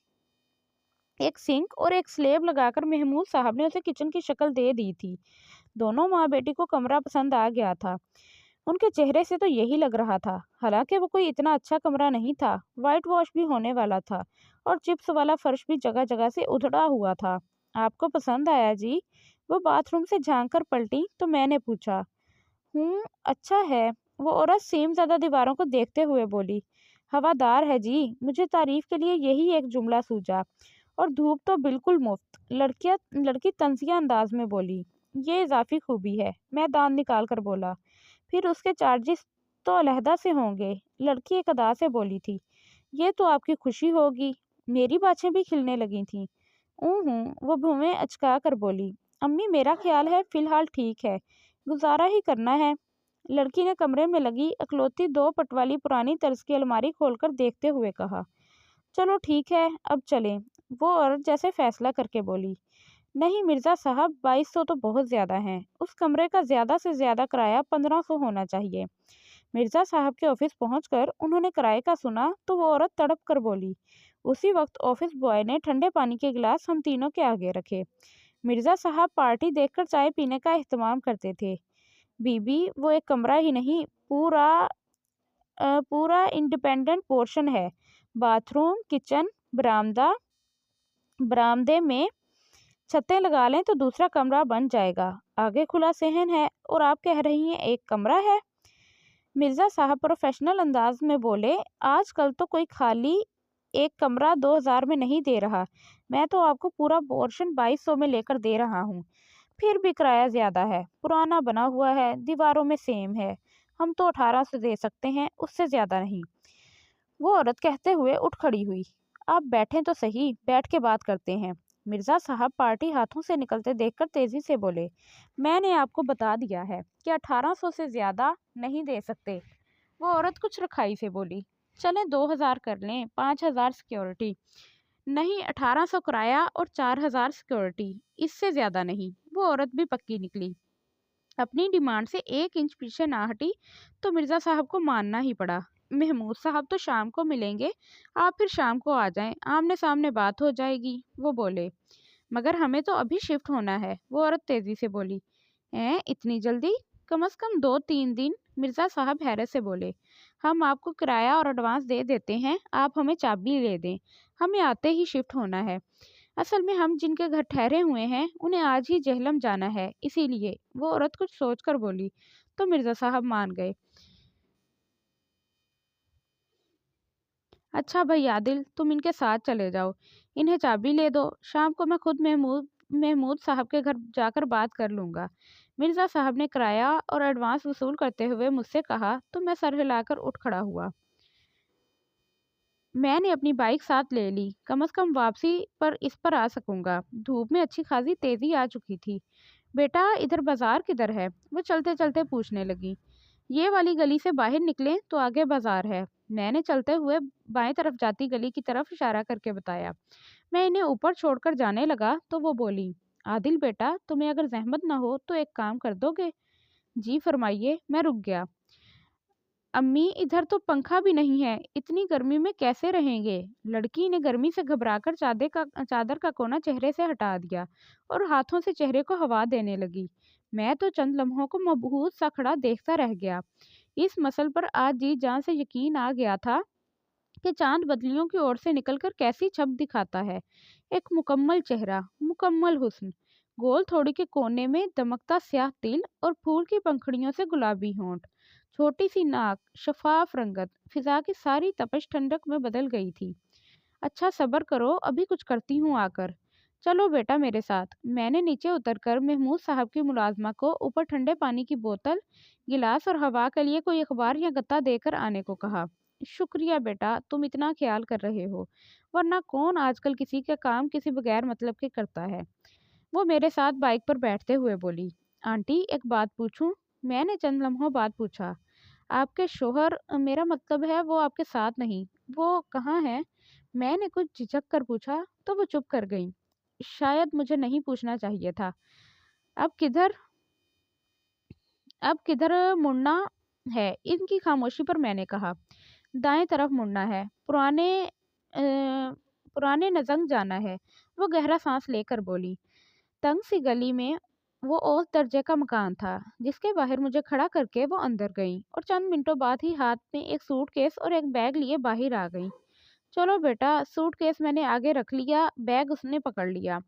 एक सिंक और एक स्लेब लगाकर महमूद साहब ने उसे किचन की शक्ल दे दी थी। दोनों माँ बेटी को कमरा पसंद आ गया था। उनके चेहरे से तो यही लग रहा था। हालांकि वो कोई इतना अच्छा कमरा नहीं था, वाइट वॉश भी होने वाला था और चिप्स वाला फर्श भी जगह जगह से उधड़ा हुआ था। आपको पसंद आया जी? वो बाथरूम से झांक कर पलटी, तो मैंने पूछा। अच्छा है, वो औरत सेम ज़्यादा दीवारों को देखते हुए बोली। हवादार है जी, मुझे तारीफ के लिए यही एक जुमला सूझा। और धूप तो बिल्कुल मुफ्त। लड़की तंजिया अंदाज में बोली। ये इजाफी खूबी है, मैं दांत निकाल कर बोला। फिर उसके चार्जेस तो अलहदा से होंगे, लड़की एक अदा से बोली थी। ये तो आपकी खुशी होगी। मेरी बाछें भी खिलने लगी थीं। वो भूमें अचका कर बोली। अम्मी, मेरा ख्याल है फिलहाल ठीक है, गुजारा ही करना है। लड़की ने कमरे में लगी अकलौती 2 पट वाली पुरानी तर्ज की अलमारी खोलकर देखते हुए कहा। चलो ठीक है, अब चलें। वो औरत जैसे फैसला करके बोली। नहीं मिर्ज़ा साहब, 2200 तो बहुत ज़्यादा हैं। उस कमरे का ज़्यादा से ज़्यादा किराया 1500 होना चाहिए। मिर्ज़ा साहब के ऑफिस पहुंचकर उन्होंने किराए का सुना, तो वो औरत तड़प कर बोली। उसी वक्त ऑफिस बॉय ने ठंडे पानी के गिलास हम तीनों के आगे रखे। मिर्ज़ा साहब पार्टी देखकर चाय पीने का एहतमाम करते थे। बीबी, वो एक कमरा ही नहीं, पूरा इंडिपेंडेंट पोर्शन है। बाथरूम, किचन, बरामदा, बरामदे में छतें लगा लें तो दूसरा कमरा बन जाएगा। आगे खुला सहन है, और आप कह रही हैं एक कमरा है? مرزا صاحب प्रोफेशनल अंदाज में बोले, आजकल तो कोई खाली एक कमरा 2000 में नहीं दे रहा। मैं तो आपको पूरा पोर्शन 2200 में लेकर दे रहा हूँ। फिर भी किराया ज्यादा है, पुराना बना हुआ है, दीवारों में सेम है। हम तो 1800 दे सकते हैं, उससे ज्यादा नहीं। वो औरत कहते हुए उठ खड़ी हुई। आप बैठें तो सही, बैठ के बात करते हैं। मिर्जा साहब पार्टी हाथों से निकलते देखकर तेजी से बोले, मैंने आपको बता दिया है कि 1800 से ज्यादा नहीं दे सकते। वो औरत कुछ रखाई से बोली, चलें 2000 कर लें, 5000 सिक्योरिटी। नहीं, 1800 किराया और 4000 सिक्योरिटी, इससे ज्यादा नहीं। वो औरत भी पक्की निकली। अपनी डिमांड से 1 इंच पीछे ना हटी तो मिर्जा साहब को मानना ही पड़ा। महमूद साहब तो शाम को मिलेंगे, आप फिर शाम को आ जाएं, आमने सामने बात हो जाएगी, वो बोले। मगर हमें तो अभी शिफ्ट होना है, वो औरत तेजी से बोली। इतनी जल्दी? कम से कम 2-3 दिन, मिर्जा साहब हैरत से बोले। हम आपको किराया और एडवांस दे देते हैं, आप हमें चाबी ले दें, हमें आते ही शिफ्ट होना है। असल में हम जिनके घर ठहरे हुए हैं उन्हें आज ही जहलम जाना है, इसीलिए। वो औरत कुछ सोचकर बोली। तो मिर्जा साहब मान गए। अच्छा भाई आदिल, तुम इनके साथ चले जाओ, इन्हें चाबी ले दो, शाम को मैं खुद महमूद महमूद साहब के घर जाकर बात कर लूंगा। मिर्जा साहब ने किराया और एडवांस वसूल करते हुए मुझसे कहा तो मैं सर हिलाकर उठ खड़ा हुआ। मैंने अपनी बाइक साथ ले ली, कम से कम वापसी पर इस पर आ सकूंगा। धूप में अच्छी खासी तेजी आ चुकी थी। बेटा, इधर बाजार किधर है? वो चलते चलते पूछने लगी। ये वाली गली से बाहर निकले तो आगे बाजार है। मैंने चलते हुए बाएं तरफ जाती गली की तरफ इशारा करके बताया। मैं इन्हें ऊपर छोड़कर जाने लगा तो वो बोली, आदिल बेटा, तुम्हें अगर जहमत ना हो तो एक काम कर दोगे? जी फरमाइए, मैं रुक गया। अम्मी, इधर तो पंखा भी नहीं है, इतनी गर्मी में कैसे रहेंगे? लड़की ने गर्मी से घबराकर चादर का कोना चेहरे से हटा दिया और हाथों से चेहरे को हवा देने लगी। मैं तो चंद लम्हों को मबहूत सा खड़ा देखता रह गया। इस मसल पर आज जी जान से यकीन आ गया था कि चांद बदलियों की ओर से निकलकर कैसी छब दिखाता है। एक मुकम्मल चेहरा, मुकम्मल हुस्न, गोल थोड़ी के कोने में दमकता स्याह तिल और फूल की पंखुड़ियों से गुलाबी होंठ, छोटी सी नाक, शफाफ रंगत, फिजा की सारी तपश ठंडक में बदल गई थी। अच्छा सब्र करो, अभी कुछ करती हूँ आकर। चलो बेटा मेरे साथ। मैंने नीचे उतरकर महमूद साहब की मुलाजमा को ऊपर ठंडे पानी की बोतल, गिलास और हवा के लिए कोई अखबार या गत्ता देकर आने को कहा। शुक्रिया बेटा, तुम इतना ख्याल कर रहे हो, वरना कौन आजकल किसी का काम किसी बगैर मतलब के करता है। वो मेरे साथ बाइक पर बैठते हुए बोली, आंटी एक बात पूछूं? मैंने चंद लम्हों बाद पूछा। आपके शोहर, मेरा मतलब है वो आपके साथ नहीं, वो कहाँ है? मैंने कुछ झिझक कर पूछा तो वो चुप कर गई। शायद मुझे नहीं पूछना चाहिए था। अब किधर अब किधर मुड़ना है? इनकी खामोशी पर मैंने कहा, दाएं तरफ मुड़ना है, पुराने नजंग जाना है। वो गहरा सांस लेकर बोली। तंग सी गली में वो औस दर्जे का मकान था, जिसके बाहर मुझे खड़ा करके वो अंदर गई और चंद मिनटों बाद ही हाथ में एक सूटकेस और एक बैग लिए बाहर आ गई। चलो बेटा, सूटकेस मैंने आगे रख लिया, बैग उसने पकड़ लिया।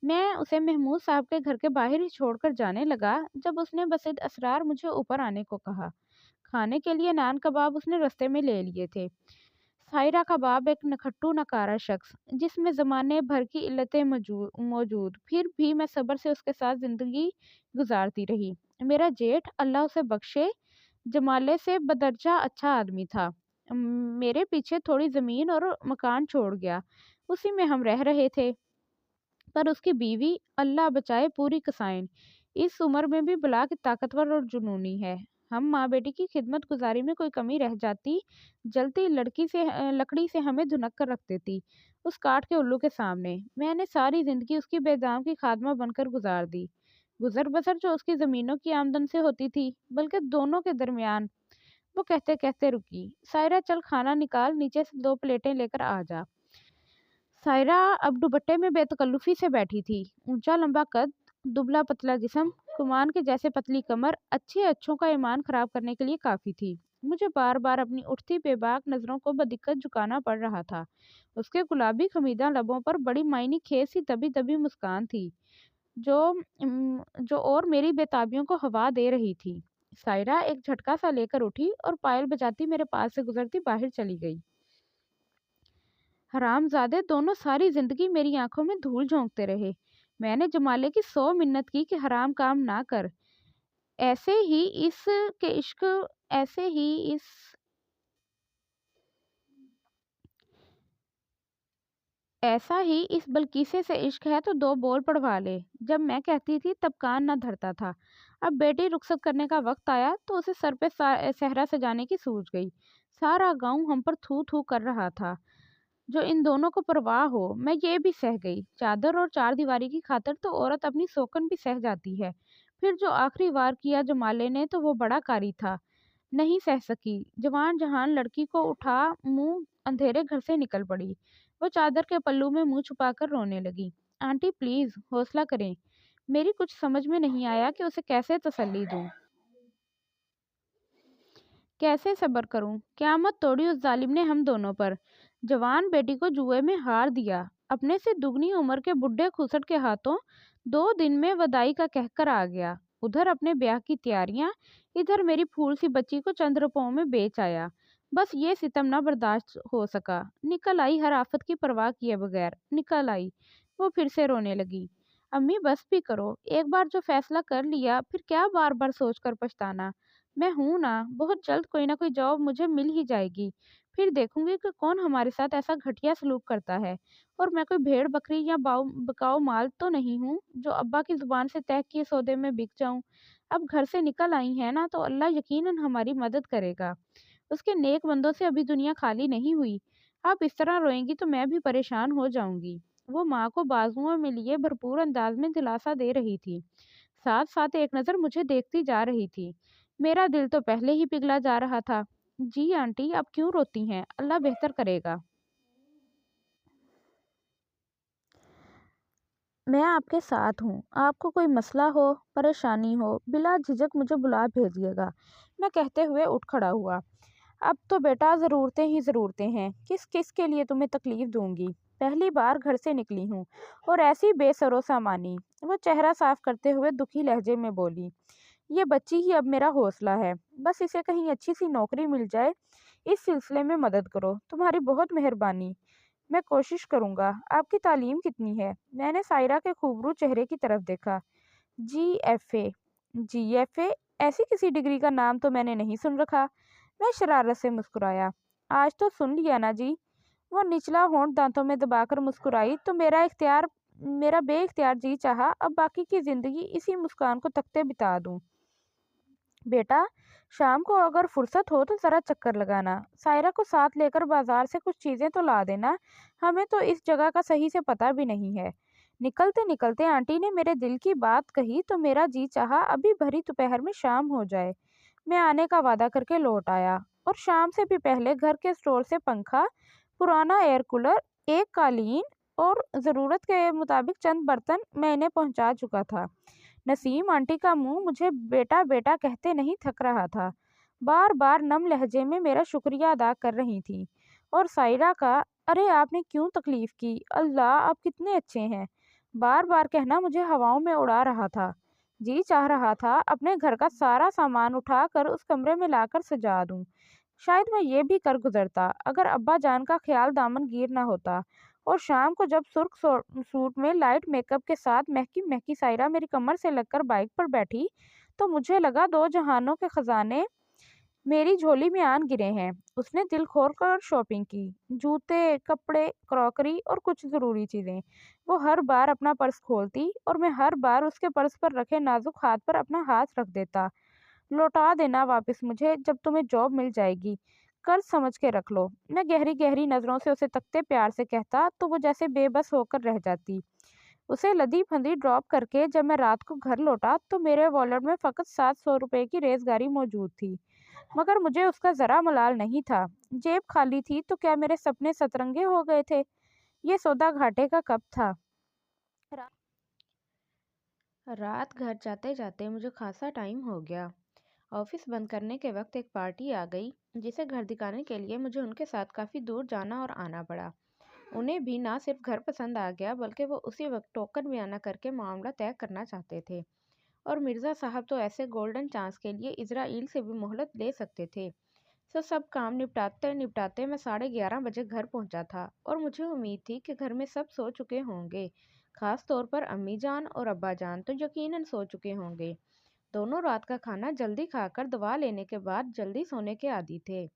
मैं उसे महमूद साहब के घर के बाहर ही छोड़कर जाने लगा जब उसने बसिद असरार मुझे ऊपर आने को कहा। खाने के लिए नान कबाब उसने रास्ते में ले लिए थे। सायरा कबाब एक नखट्टू नकारा शख्स, जिसमें ज़माने भर की इल्लतें मौजूद, फिर भी मैं सब्र से उसके साथ ज़िंदगी गुजारती रही। मेरा जेठ, अल्लाह उसे बख्शे, जमाले से बदरजा अच्छा आदमी था। मेरे पीछे थोड़ी ज़मीन और मकान छोड़ गया, उसी में हम रह रहे थे। पर उसकी बीवी, अल्लाह बचाए, पूरी कसाइन, इस उम्र में भी बला की ताकतवर और जुनूनी है। हम माँ बेटी की खिदमत गुजारी में कोई कमी रह जाती, जलती लकड़ी से हमें धुनक कर रख देती उस काठ के उल्लू के सामने। मैंने सारी जिंदगी उसकी बेदाम की खादमा बनकर गुजार दी। गुजर बसर जो उसकी जमीनों की आमदन से होती थी, बल्कि दोनों के दरमियान। वो कहते कहते रुकी, सायरा चल खाना निकाल, नीचे से 2 प्लेटें लेकर आ जा। सायरा अब दुपट्टे में बेतकल्लुफी से बैठी थी। ऊंचा लंबा कद, दुबला पतला जिस्म, कुमान के जैसे पतली कमर, अच्छे अच्छों का ईमान खराब करने के लिए काफी थी। मुझे बार बार अपनी उठती बेबाक नजरों को बदिक्कत झुकाना पड़ रहा था। उसके गुलाबी खमीदा लबों पर बड़ी मायनी खेत सी दबी दबी मुस्कान थी, जो जो और मेरी बेताबियों को हवा दे रही थी। सायरा एक झटका सा लेकर उठी और पायल बजाती मेरे पास से गुजरती बाहर चली गई। हरामजादे दोनों सारी जिंदगी मेरी आंखों में धूल झोंकते रहे। मैंने जमाले की 100 मिन्नत की कि हराम काम ना कर। ऐसे ही इस के इश्क ऐसे ही इस ऐसा ही इस बलकीसे से इश्क है तो 2 बोल पढ़वा ले। जब मैं कहती थी तब कान न धरता था। अब बेटी रुखसत करने का वक्त आया तो उसे सर पे सहरा सजाने की सूझ गई। सारा गांव हम पर थू थू कर रहा था। जो इन दोनों को परवाह हो, मैं ये भी सह गई। चादर और चार दीवारी की खातिर तो औरत अपनी सोकन भी सह जाती है। फिर जो आखिरी वार किया जमाले ने तो वो बड़ा कारी था। नहीं सह सकी। जवान जहान लड़की को उठा मुंह अंधेरे घर से निकल पड़ी। वो चादर के पल्लू में मुंह छुपाकर रोने लगी। आंटी प्लीज हौसला करें। मेरी कुछ समझ में नहीं आया कि उसे कैसे तसल्ली दूं। कैसे सब्र करूं? क़यामत तोड़ी उस जालिम ने हम दोनों पर। जवान बेटी को जुए में हार दिया। अपने से दुगनी उम्र के बुढ़े खुसट के हाथों 2 दिन में वदाई का कहकर आ गया। उधर अपने ब्याह की तैयारियां, इधर मेरी फूल सी बच्ची को चंद रुपयों में बेच आया। बस ये सितम ना बर्दाश्त हो सका। निकल आई हर आफत की परवाह किए बगैर, निकल आई। वो फिर से रोने लगी। अम्मी बस भी करो, एक बार जो फैसला कर लिया फिर क्या बार बार सोच कर पछताना। मैं हूं ना, बहुत जल्द कोई ना कोई जॉब मुझे मिल ही जाएगी। फिर देखूंगी कि कौन हमारे साथ ऐसा घटिया सलूक करता है। और मैं कोई भेड़ बकरी या बकाऊ माल तो नहीं हूँ जो अब्बा की जुबान से तय किए सौदे में बिक जाऊं। अब घर से निकल आई है ना तो अल्लाह यकीनन हमारी मदद करेगा। उसके नेक बंदों से अभी दुनिया खाली नहीं हुई। आप इस तरह रोएंगी तो मैं भी परेशान हो जाऊंगी। वो माँ को बाजुओं में लिए भरपूर अंदाज में दिलासा दे रही थी। साथ साथ एक नज़र मुझे देखती जा रही थी। मेरा दिल तो पहले ही पिघला जा रहा था। जी आंटी, आप क्यों रोती हैं? अल्लाह बेहतर करेगा। मैं आपके साथ हूँ। आपको कोई मसला हो, परेशानी हो, बिला झिझक मुझे बुला भेजिएगा। मैं कहते हुए उठ खड़ा हुआ। अब तो बेटा ज़रूरतें ही ज़रूरतें हैं। किस किस के लिए तुम्हें तकलीफ दूंगी। पहली बार घर से निकली हूँ और ऐसी बेसरो सामानी। वो चेहरा साफ करते हुए दुखी लहजे में बोली, ये बच्ची ही अब मेरा हौसला है। बस इसे कहीं अच्छी सी नौकरी मिल जाए, इस सिलसिले में मदद करो। तुम्हारी बहुत मेहरबानी। मैं कोशिश करूँगा। आपकी तालीम कितनी है? मैंने सायरा के खूबरू चेहरे की तरफ देखा। GFA। GFA? ऐसी किसी डिग्री का नाम तो मैंने नहीं सुन रखा। मैं शरारत से मुस्कुराया। आज तो सुन लिया ना जी। वो निचला होंठ दांतों में दबाकर मुस्कुराई तो मेरा बेइख्तियार जी चाहा अब बाकी की जिंदगी इसी मुस्कान को तकते बिता दूं। बेटा, शाम को अगर फुर्सत हो तो ज़रा चक्कर लगाना। सायरा को साथ लेकर बाजार से कुछ चीज़ें तो ला देना। हमें तो इस जगह का सही से पता भी नहीं है। निकलते निकलते आंटी ने मेरे दिल की बात कही तो मेरा जी चाहा अभी भरी दोपहर में शाम हो जाए। मैं आने का वादा करके लौट आया और शाम से भी पहले घर के स्टोर से पंखा, पुराना एयर कूलर, एक कालीन और ज़रूरत के मुताबिक चंद बर्तन मैं इन्हें पहुंचा चुका था। नसीम आंटी का मुंह मुझे बेटा बेटा कहते नहीं थक रहा था। बार बार नम लहजे में मेरा शुक्रिया अदा कर रही थी। और सायरा का, अरे आपने क्यों तकलीफ की, अल्लाह आप कितने अच्छे हैं, बार बार कहना मुझे हवाओं में उड़ा रहा था। जी चाह रहा था अपने घर का सारा सामान उठाकर उस कमरे में लाकर सजा दूं। शायद मैं ये भी कर गुजरता अगर अब्बा जान का ख्याल दामन गिर ना होता। और शाम को जब सुर्ख सूट में लाइट मेकअप के साथ महकी महकी सायरा मेरी कमर से लगकर बाइक पर बैठी तो मुझे लगा 2 जहानों के खजाने मेरी झोली में आन गिरे हैं। उसने दिल खोल कर शॉपिंग की। जूते, कपड़े, क्रॉकरी और कुछ ज़रूरी चीज़ें। वो हर बार अपना पर्स खोलती और मैं हर बार उसके पर्स पर रखे नाजुक हाथ पर अपना हाथ रख देता। लौटा देना वापस मुझे जब तुम्हें जॉब मिल जाएगी। कर्ज समझ के रख लो। मैं गहरी गहरी नज़रों से उसे तकते प्यार से कहता तो वो जैसे बेबस होकर रह जाती। उसे लदी फंदी ड्रॉप करके जब मैं रात को घर लौटा तो मेरे वॉलेट में फ़कत 700 रुपये की रेज़गारी मौजूद थी। मगर मुझे उसका ज़रा मलाल नहीं था। जेब खाली थी तो क्या मेरे सपने सतरंगे हो गए थे? ये सौदा घाटे का कब था? रात घर जाते जाते मुझे खासा टाइम हो गया। ऑफिस बंद करने के वक्त एक पार्टी आ गई जिसे घर दिखाने के लिए मुझे उनके साथ काफ़ी दूर जाना और आना पड़ा। उन्हें भी ना सिर्फ घर पसंद आ गया बल्कि वो उसी वक्त टोकन बयाना करके मामला तय करना चाहते थे। اور مرزا صاحب تو ایسے گولڈن چانس کے لیے اسرائیل سے بھی مہلت لے سکتے تھے۔ سب کام نپٹاتے نپٹاتے میں 11:30 بجے گھر پہنچا تھا اور مجھے امید تھی کہ گھر میں سب سو چکے ہوں گے، خاص طور پر امی جان اور ابا جان تو یقیناً سو چکے ہوں گے۔ دونوں رات کا کھانا جلدی کھا کر دوا لینے کے بعد جلدی سونے کے عادی تھے۔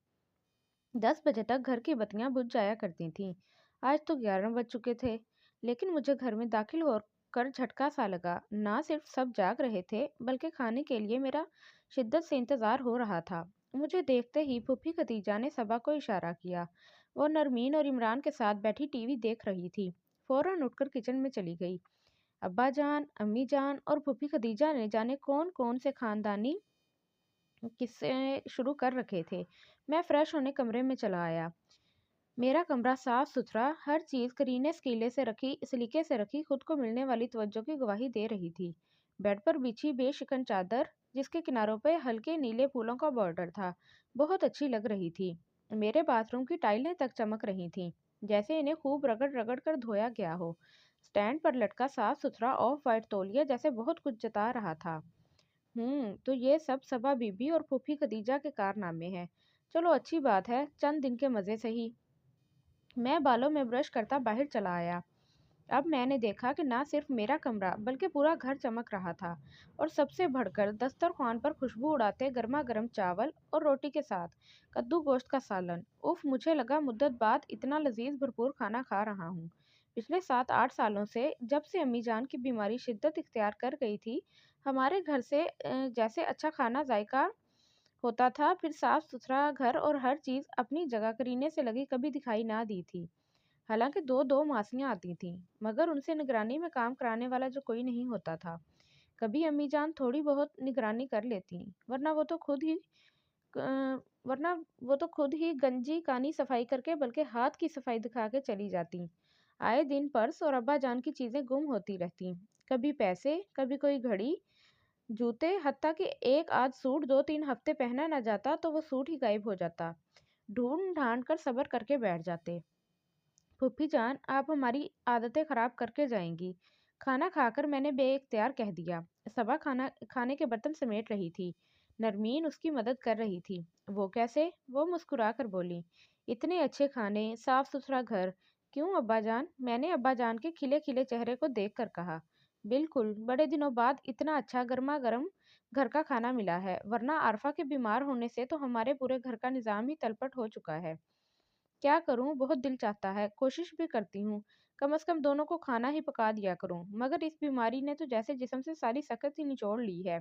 10 بجے تک گھر کی بتیاں بجھ جایا کرتی تھیں۔ آج تو 11 بج چکے تھے، لیکن مجھے گھر میں داخل ہو کر جھٹکا سا لگا۔ نہ صرف سب جاگ رہے تھے بلکہ کھانے کے لیے میرا شدت سے انتظار ہو رہا تھا۔ مجھے دیکھتے ہی پھوپھی خدیجہ نے صبا کو اشارہ کیا۔ وہ نرمین اور عمران کے ساتھ بیٹھی ٹی وی دیکھ رہی تھی۔ فوراً اٹھ کر کچن میں چلی گئی۔ ابا جان، امی جان اور پھوپھی خدیجہ نے جانے کون کون سے خاندانی قصے شروع کر رکھے تھے۔ میں فریش ہونے کمرے میں چلا آیا۔ میرا کمرہ صاف ستھرا، ہر چیز کرینے سلیقے سے رکھی خود کو ملنے والی توجہ کی گواہی دے رہی تھی۔ بیڈ پر بچھی بے شکن چادر جس کے کناروں پہ ہلکے نیلے پھولوں کا بارڈر تھا بہت اچھی لگ رہی تھی۔ میرے باتھ روم کی ٹائلیں تک چمک رہی تھیں جیسے انہیں خوب رگڑ رگڑ کر دھویا گیا ہو۔ سٹینڈ پر لٹکا صاف ستھرا آف وائٹ تولیہ جیسے بہت کچھ جتا رہا تھا۔ تو یہ سب صبا بی بی اور پھوپھی خدیجہ کے کارنامے ہیں۔ چلو اچھی بات ہے، چند دن کے مزے سہی۔ میں بالوں میں برش کرتا باہر چلا آیا۔ اب میں نے دیکھا کہ نہ صرف میرا کمرہ بلکہ پورا گھر چمک رہا تھا، اور سب سے بڑھ کر دسترخوان پر خوشبو اڑاتے گرما گرم چاول اور روٹی کے ساتھ کدو گوشت کا سالن۔ مجھے لگا مدت بعد اتنا لذیذ بھرپور کھانا کھا رہا ہوں۔ پچھلے 7-8 سالوں سے جب سے امی جان کی بیماری شدت اختیار کر گئی تھی، ہمارے گھر سے جیسے اچھا کھانا ذائقہ ہوتا تھا، پھر صاف ستھرا گھر اور ہر چیز اپنی جگہ کرینے سے لگی کبھی دکھائی نہ دی تھی۔ حالانکہ دو ماسیاں آتی تھیں، مگر ان سے نگرانی میں کام کرانے والا جو کوئی نہیں ہوتا تھا۔ کبھی امی جان تھوڑی بہت نگرانی کر لیتی، ورنہ وہ تو خود ہی گنجی کانی صفائی کر کے بلکہ ہاتھ کی صفائی دکھا کے چلی جاتی۔ آئے دن پرس اور ابا جان کی چیزیں گم ہوتی رہتی، کبھی پیسے، کبھی کوئی گھڑی، جوتے، حتیٰ کہ ایک آدھ سوٹ 2-3 ہفتے پہنا نہ جاتا تو وہ سوٹ ہی غائب ہو جاتا۔ ڈھونڈ ڈھانڈ کر صبر کر کے بیٹھ جاتے۔ پھوپھی جان، آپ ہماری عادتیں خراب کر کے جائیں گی۔ کھانا کھا کر میں نے بے اختیار کہہ دیا۔ صبا کھانے کے برتن سمیٹ رہی تھی، نرمین اس کی مدد کر رہی تھی۔ وہ کیسے؟ وہ مسکرا کر بولی، اتنے اچھے کھانے، صاف ستھرا گھر۔ کیوں ابا جان؟ میں نے ابا جان کے کھلے کھلے چہرے کو دیکھ کر کہا، بالکل، بڑے دنوں بعد اتنا اچھا گرما گرم گھر کا کھانا ملا ہے، ورنہ عارفہ کے بیمار ہونے سے تو ہمارے پورے گھر کا نظام ہی تلپٹ ہو چکا ہے۔ کیا کروں، بہت دل چاہتا ہے، کوشش بھی کرتی ہوں، کم از کم دونوں کو کھانا ہی پکا دیا کروں، مگر اس بیماری نے تو جیسے جسم سے ساری سکت ہی نچوڑ لی ہے۔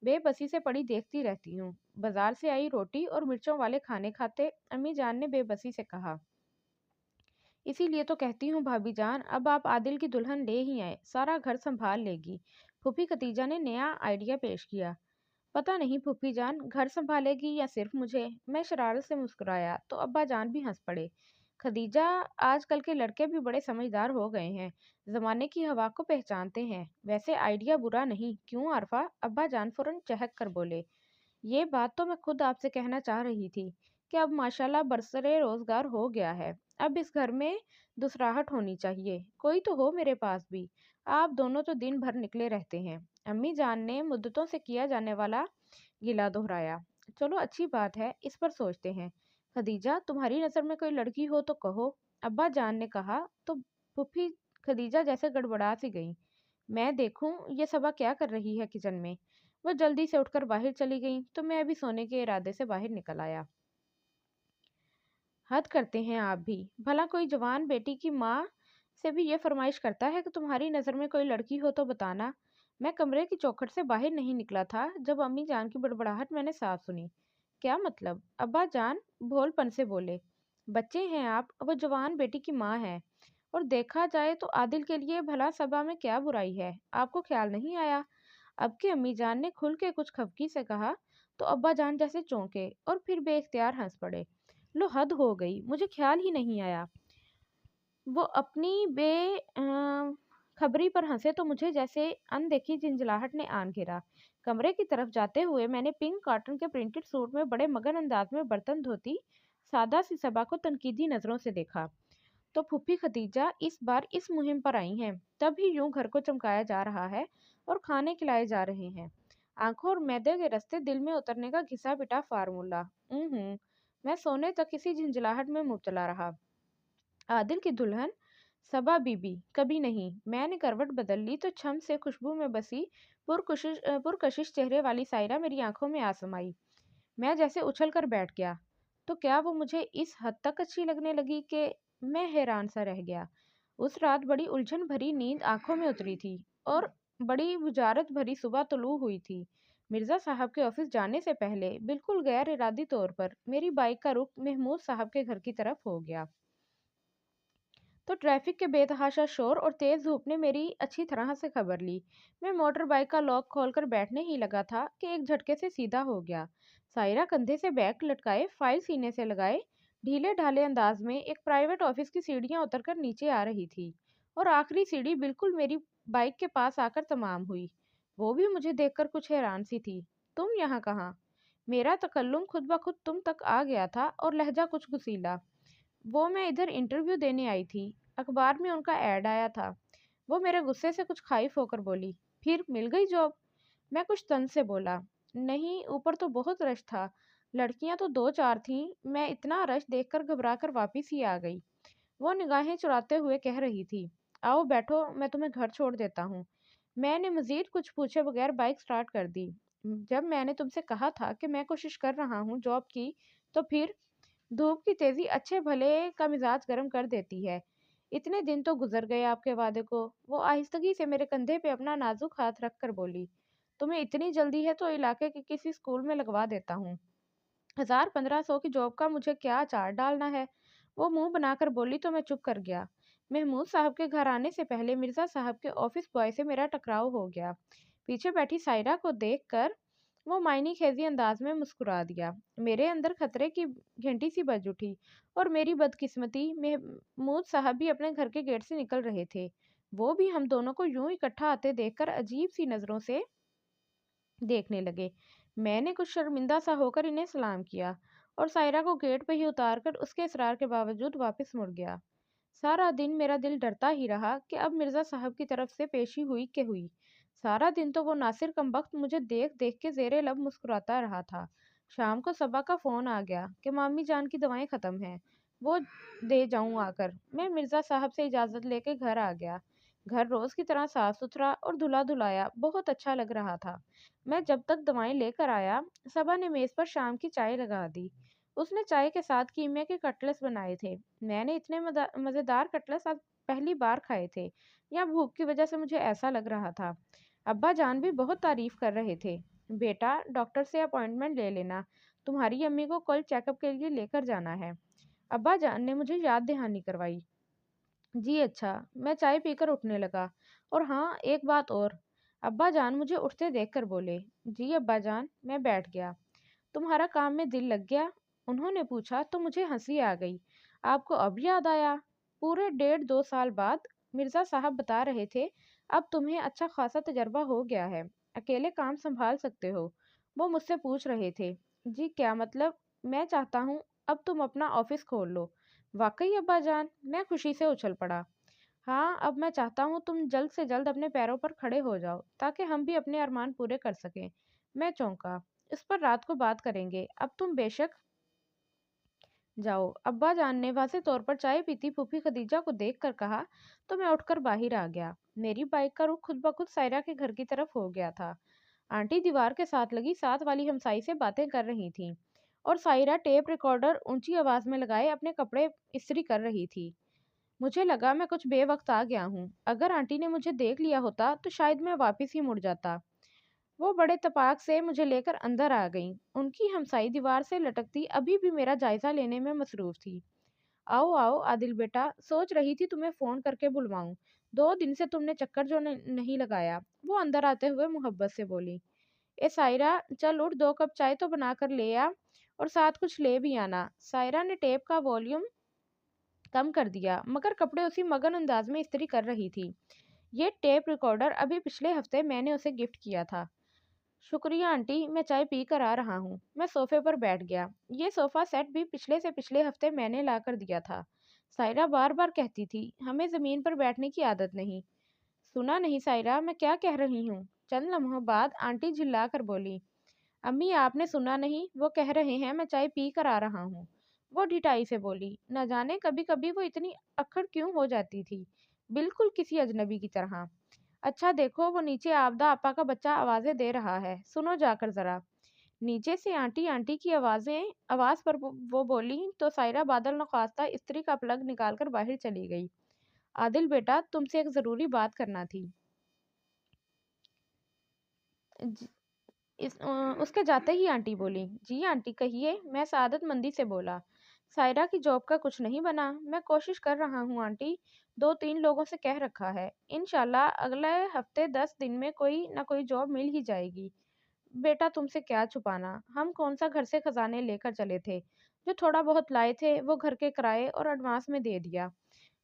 بے بسی سے پڑی دیکھتی رہتی ہوں۔ بازار سے آئی روٹی اور مرچوں والے کھانے کھاتے امی جان نے بے بسی سے کہا، اسی لیے تو کہتی ہوں بھابی جان، اب آپ عادل کی دلہن لے ہی آئے، سارا گھر سنبھال لے گی۔ پھوپھی خدیجہ نے نیا آئیڈیا پیش کیا۔ پتہ نہیں پھوپھی جان، گھر سنبھالے گی یا صرف مجھے؟ میں شرارت سے مسکرایا تو ابا جان بھی ہنس پڑے۔ خدیجہ، آج کل کے لڑکے بھی بڑے سمجھدار ہو گئے ہیں، زمانے کی ہوا کو پہچانتے ہیں، ویسے آئیڈیا برا نہیں، کیوں عارفہ؟ ابا جان فوراً چہک کر بولے، یہ بات تو میں خود آپ سے کہنا چاہ رہی تھی کہ اب ماشاءاللہ برسرے روزگار ہو گیا ہے، اب اس گھر میں دوسراہٹ ہونی چاہیے، کوئی تو ہو میرے پاس بھی، آپ دونوں تو دن بھر نکلے رہتے ہیں۔ امی جان نے مدتوں سے کیا جانے والا گلہ دہرایا۔ چلو اچھی بات ہے، اس پر سوچتے ہیں۔ خدیجہ، تمہاری نظر میں کوئی لڑکی ہو تو کہو، ابا جان نے کہا تو پھوپھی خدیجہ جیسے گڑبڑا سی گئی۔ میں دیکھوں یہ صبا کیا کر رہی ہے کچن میں۔ وہ جلدی سے اٹھ کر باہر چلی گئیں تو میں ابھی سونے کے ارادے سے باہر نکل آیا۔ حد کرتے ہیں آپ بھی، بھلا کوئی جوان بیٹی کی ماں سے بھی یہ فرمائش کرتا ہے کہ تمہاری نظر میں کوئی لڑکی ہو تو بتانا۔ میں کمرے کی چوکھٹ سے باہر نہیں نکلا تھا جب امی جان کی بڑبڑاہٹ میں نے صاف سنی۔ کیا مطلب؟ ابا جان بھول پن سے بولے، بچے ہیں آپ، وہ جوان بیٹی کی ماں ہے، اور دیکھا جائے تو عادل کے لیے بھلا صبا میں کیا برائی ہے، آپ کو خیال نہیں آیا؟ اب کہ امی جان نے کھل کے کچھ خفگی سے کہا تو ابا جان جیسے چونکے اور پھر بے اختیار ہنس پڑے۔ لو حد ہو گئی، مجھے خیال ہی نہیں آیا۔ وہ اپنی بے خبری پر ہنسے تو مجھے جیسے اندیکھی جھنجھلاہٹ نے آن گھیرا۔ کمرے کی طرف جاتے ہوئے میں نے پنک کاٹن کے پرنٹڈ سوٹ میں بڑے مگن انداز میں برتن دھوتی سادہ سی صبا کو تنقیدی نظروں سے دیکھا۔ तो फूफी खदीजा इस बार इस मुहिम पर आई हैं, तभी यूं घर को चमकाया जा रहा है और खाने खिलाए जा रहे हैं। आंखों और मैदे के रास्ते दिल में उतरने का घिसा पिटा फार्मूला। मैं सोने तक इसी झंझलाहट में मुबतला रहा। आदिल की दुल्हन सबा बीबी कभी नहीं। मैंने करवट बदल ली तो छम से खुशबू में बसी पुरकशिश चेहरे वाली सायरा मेरी आंखों में आ समाई। मैं जैसे उछल कर बैठ गया। तो क्या वो मुझे इस हद तक अच्छी लगने लगी कि मैं हैरान सा रह गया। उस रात बड़ी उलझन भरी नींद आंखों में उतरी थी और बड़ी बुजारत भरी सुबह तुलू हुई थी। मिर्जा साहब के ऑफिस जाने से पहले बिल्कुल गैर इरादी तौर पर मेरी बाइक का रुख महमूद साहब के घर की तरफ हो गया। तो ट्रैफिक के बेतहाशा शोर और तेज धूप ने मेरी अच्छी तरह से खबर ली। मैं मोटर बाइक का लॉक खोलकर बैठने ही लगा था कि एक झटके से सीधा हो गया। सायरा कंधे से बैग लटकाए, फाइल सीने से लगाए, ढीले ढाले अंदाज में एक प्राइवेट ऑफिस की सीढ़ियां उतरकर नीचे आ रही थी और आखिरी सीढ़ी बिल्कुल मेरी बाइक के पास आकर तमाम हुई। वो भी मुझे देखकर कुछ हैरान सी थी। तुम यहाँ कहाँ? मेरा तकल्लुम खुद ब खुद तुम तक आ गया था और लहजा कुछ गुसीला। वो मैं इधर इंटरव्यू देने आई थी, अखबार में उनका ऐड आया था। वो मेरे गुस्से से कुछ खाइफ होकर बोली, फिर मिल गई जॉब? मैं कुछ तंज से बोला, नहीं, ऊपर तो बहुत रश था, लड़कियां तो दो चार थीं। मैं इतना रश देखकर घबरा कर वापिस ही आ गई। वो निगाहें चुराते हुए कह रही थी, आओ बैठो, मैं तुम्हें घर छोड़ देता हूँ। मैंने मजीद कुछ पूछे बगैर बाइक स्टार्ट कर दी। जब मैंने तुमसे कहा था कि मैं कोशिश कर रहा हूँ जॉब की, तो फिर धूप की तेजी अच्छे भले का मिजाज गर्म कर देती है। इतने दिन तो गुजर गए आपके वादे को। वो आहिस्तगी से मेरे कंधे पे अपना नाजुक हाथ रख कर बोली, तुम्हें इतनी जल्दी है तो इलाके के किसी स्कूल में लगवा देता हूँ। 1000-1500 की जॉब का मुझे क्या अचार डालना है? वो मुंह बनाकर बोली तो मैं चुप कर गया। महमूद साहब के घर आने से पहले मिर्जा साहब के ऑफिस बॉय से मेरा टकराव हो गया। पीछे बैठी सायरा को देखकर वो मायनी खेजी अंदाज में मुस्कुरा दिया। मेरे अंदर खतरे की घंटी सी बज उठी और मेरी बदकिस्मती महमूद साहब भी अपने घर के गेट से निकल रहे थे। वो भी हम दोनों को यूं इकट्ठा आते देखकर अजीब सी नजरों से देखने लगे। मैंने कुछ शर्मिंदा सा होकर इन्हें सलाम किया और सायरा को गेट पे ही उतारकर उसके इसरार के बावजूद वापस मुड़ गया। सारा दिन मेरा दिल डरता ही रहा कि अब मिर्जा साहब की तरफ से पेशी हुई के हुई। सारा दिन तो वो नासिर कमबख्त मुझे देख देख के जेरे लब मुस्कुराता रहा था। शाम को सबा का फोन आ गया कि मामी जान की दवाएं खत्म हैं, वो दे जाऊं आकर। मैं मिर्जा साहब से इजाजत लेके घर आ गया। घर रोज की तरह साफ सुथरा और धुला धुलाया बहुत अच्छा लग रहा था। मैं जब तक दवाएं लेकर आया, सबा ने मेज पर शाम की चाय लगा दी। उसने चाय के साथ कीमे के कटलेस बनाए थे। मैंने इतने मज़ेदार कटलेस आज पहली बार खाए थे, या भूख की वजह से मुझे ऐसा लग रहा था। अब्बा जान भी बहुत तारीफ कर रहे थे। बेटा, डॉक्टर से अपॉइंटमेंट ले लेना, तुम्हारी अम्मी को कल चेकअप के लिए लेकर जाना है। अब्बा जान ने मुझे याद दहानी करवाई। जी अच्छा। मैं चाय पीकर उठने लगा। और हाँ, एक बात और। अब्बा जान मुझे उठते देखकर बोले, जी अब्बा जान। मैं बैठ गया। तुम्हारा काम में दिल लग गया? उन्होंने पूछा तो मुझे हंसी आ गई। आपको अब याद आया? पूरे 1.5-2 साल बाद। मिर्जा साहब बता रहे थे, अब तुम्हें अच्छा खासा तजर्बा हो गया है, अकेले काम संभाल सकते हो। वो मुझसे पूछ रहे थे, जी क्या मतलब? मैं चाहता हूँ अब तुम अपना ऑफिस खोल लो। वाकई अब्बा जान? मैं खुशी से उछल पड़ा। हाँ, अब मैं चाहता हूँ तुम जल्द से जल्द अपने पैरों पर खड़े हो जाओ ताकि हम भी अपने अरमान पूरे कर सकें। मैं चौंका। इस पर रात को बात करेंगे, अब तुम बेशक जाओ। अब्बा जान ने वाज़े तौर पर चाय पीती फूफी खदीजा को देखकर कहा तो मैं उठकर बाहर आ गया। मेरी बाइक का रुख खुद ब खुद सायरा के घर की तरफ हो गया था। आंटी दीवार के साथ लगी साथ वाली हमसाई से बातें कर रही थीं और सायरा टेप रिकॉर्डर ऊंची आवाज में लगाए अपने कपड़े इस्त्री कर रही थी। मुझे लगा मैं कुछ बेवक्त आ गया हूँ। अगर आंटी ने मुझे देख लिया होता तो शायद मैं वापस ही मुड़ जाता। वो बड़े तपाक से मुझे लेकर अंदर आ गईं। उनकी हमसाई दीवार से लटकती अभी भी मेरा जायजा लेने में मसरूफ थी। आओ आओ आदिल बेटा, सोच रही थी तुम्हें फोन करके बुलवाऊं। 2 दिन से तुमने चक्कर जो नहीं लगाया। वो अंदर आते हुए मोहब्बत से बोली। ए सायरा, चल उठ, 2 कप चाय तो बना कर ले आ और साथ कुछ ले भी आना। सायरा ने टेप का वॉल्यूम कम कर दिया मगर कपड़े उसी मगन अंदाज में इस्त्री कर रही थी। ये टेप रिकॉर्डर अभी पिछले हफ्ते मैंने उसे गिफ्ट किया था। शुक्रिया आंटी, मैं चाय पी कर आ रहा हूँ। मैं सोफे पर बैठ गया। ये सोफा सेट भी पिछले से पिछले हफ्ते मैंने ला कर दिया था। सायरा बार बार कहती थी, हमें ज़मीन पर बैठने की आदत नहीं। सुना नहीं सायरा, मैं क्या कह रही हूँ? चंद लम्हों बाद आंटी झिल्ला कर बोली, अम्मी आपने सुना नहीं, वो कह रहे हैं मैं चाय पी कर आ रहा हूँ। वो ढिठाई से बोली, न जाने कभी कभी वो इतनी अक्खड़ क्यों हो जाती थी, बिल्कुल किसी अजनबी की तरह। अच्छा देखो, वो नीचे आबदा आपा का बच्चा आवाज़ें दे रहा है, सुनो जाकर ज़रा। नीचे से आंटी आंटी की आवाज़ पर वो बोली तो सायरा बादल नख्वास्ता स्त्री का प्लग निकालकर बाहर चली गई। आदिल बेटा, तुमसे एक ज़रूरी बात करना थी। ज- उसके जाते ही आंटी बोली, जी आंटी कहिए। मैं सादतमंदी से बोला, सायरा की जॉब का कुछ नहीं बना। मैं कोशिश कर रहा हूँ आंटी, 2-3 लोगों से कह रखा है, इंशाल्लाह अगले हफ्ते 10 दिन में कोई ना कोई जॉब मिल ही जाएगी। बेटा तुमसे क्या छुपाना, हम कौन सा घर से खजाने लेकर चले थे। जो थोड़ा बहुत लाए थे वो घर के किराए और एडवांस में दे दिया।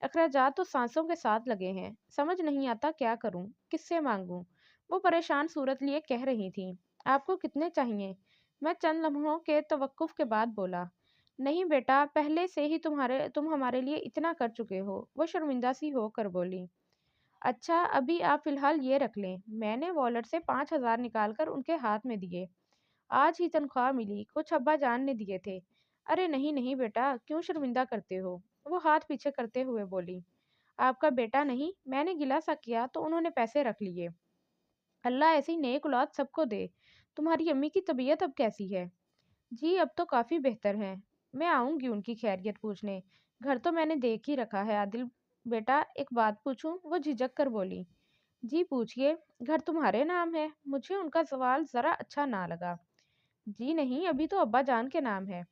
अखराजात तो सांसों के साथ लगे हैं, समझ नहीं आता क्या करूं, किससे मांगूं। वो परेशान सूरत लिए कह रही थी, आपको कितने चाहिए? मैं चंद लम्हों के तवक्कुफ के बाद बोला, नहीं बेटा, पहले से ही तुम हमारे लिए इतना कर चुके हो। वो शर्मिंदा सी होकर बोली, अच्छा अभी आप फिलहाल ये रख लें। मैंने वॉलेट से 5,000 निकाल कर उनके हाथ में दिए। आज ही तनख्वाह मिली, कुछ अब्बा जान ने दिए थे। अरे नहीं नहीं बेटा, क्यों शर्मिंदा करते हो? वो हाथ पीछे करते हुए बोली, आपका बेटा नहीं, मैंने गिला सा किया तो उन्होंने पैसे रख लिए। अल्लाह ऐसी नेक औलाद सबको दे। तुम्हारी अम्मी की तबीयत अब कैसी है? जी अब तो काफ़ी बेहतर हैं। मैं आऊँगी उनकी खैरियत पूछने। घर तो मैंने देख ही रखा है। आदिल बेटा, एक बात पूछूं? वो झिझक कर बोली, जी पूछिए। घर तुम्हारे नाम है? मुझे उनका सवाल ज़रा अच्छा ना लगा। जी नहीं, अभी तो अब्बा जान के नाम है।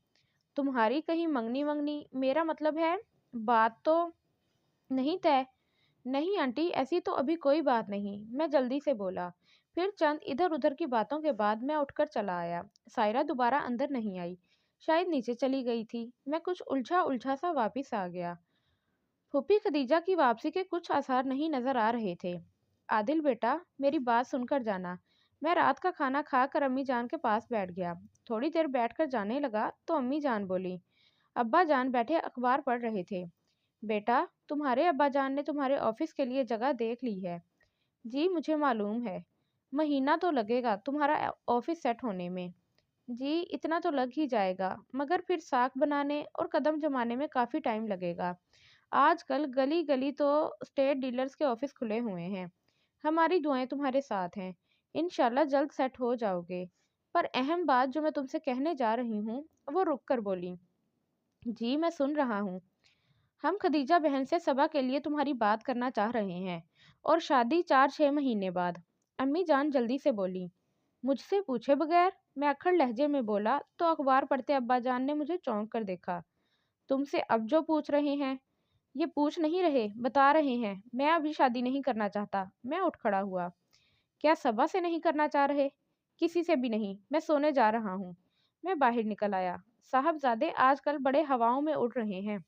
तुम्हारी कहीं मंगनी वंगनी? मेरा मतलब है, बात तो नहीं तय? नहीं आंटी, ऐसी तो अभी कोई बात नहीं। मैं जल्दी से बोला। फिर चंद इधर उधर की बातों के बाद मैं उठकर चला आया। सायरा दोबारा अंदर नहीं आई, शायद नीचे चली गई थी। मैं कुछ उलझा उलझा सा वापिस आ गया। फूफी खदीजा की वापसी के कुछ आसार नहीं नजर आ रहे थे। आदिल बेटा, मेरी बात सुनकर जाना। मैं रात का खाना खाकर अम्मी जान के पास बैठ गया। थोड़ी देर बैठकर जाने लगा तो अम्मी जान बोली, अब्बा जान बैठे अखबार पढ़ रहे थे। बेटा, तुम्हारे अब्बा जान ने तुम्हारे ऑफिस के लिए जगह देख ली है। जी मुझे मालूम है। महीना तो लगेगा तुम्हारा ऑफिस सेट होने में। जी इतना तो लग ही जाएगा, मगर फिर साख बनाने और कदम जमाने में काफ़ी टाइम लगेगा। आजकल गली गली तो स्टेट डीलर्स के ऑफिस खुले हुए हैं। हमारी दुआएं तुम्हारे साथ हैं। इंशाल्लाह जल्द सेट हो जाओगे। पर अहम बात जो मैं तुमसे कहने जा रही हूँ, वो रुक कर बोली, जी मैं सुन रहा हूँ। हम खदीजा बहन से सबा के लिए तुम्हारी बात करना चाह रहे हैं, और शादी 4-6 महीने बाद। अम्मी जान जल्दी से बोली, मुझसे पूछे बगैर? मैं अक्खड़ लहजे में बोला तो अखबार पढ़ते अब्बा जान ने मुझे चौंक कर देखा। तुमसे अब जो पूछ रहे हैं, ये पूछ नहीं रहे, बता रहे हैं। मैं अभी शादी नहीं करना चाहता। मैं उठ खड़ा हुआ। क्या सबा से नहीं करना चाह रहे? किसी से भी नहीं, मैं सोने जा रहा हूँ। मैं बाहर निकल आया। साहबजादे आजकल बड़े हवाओं में उड़ रहे हैं।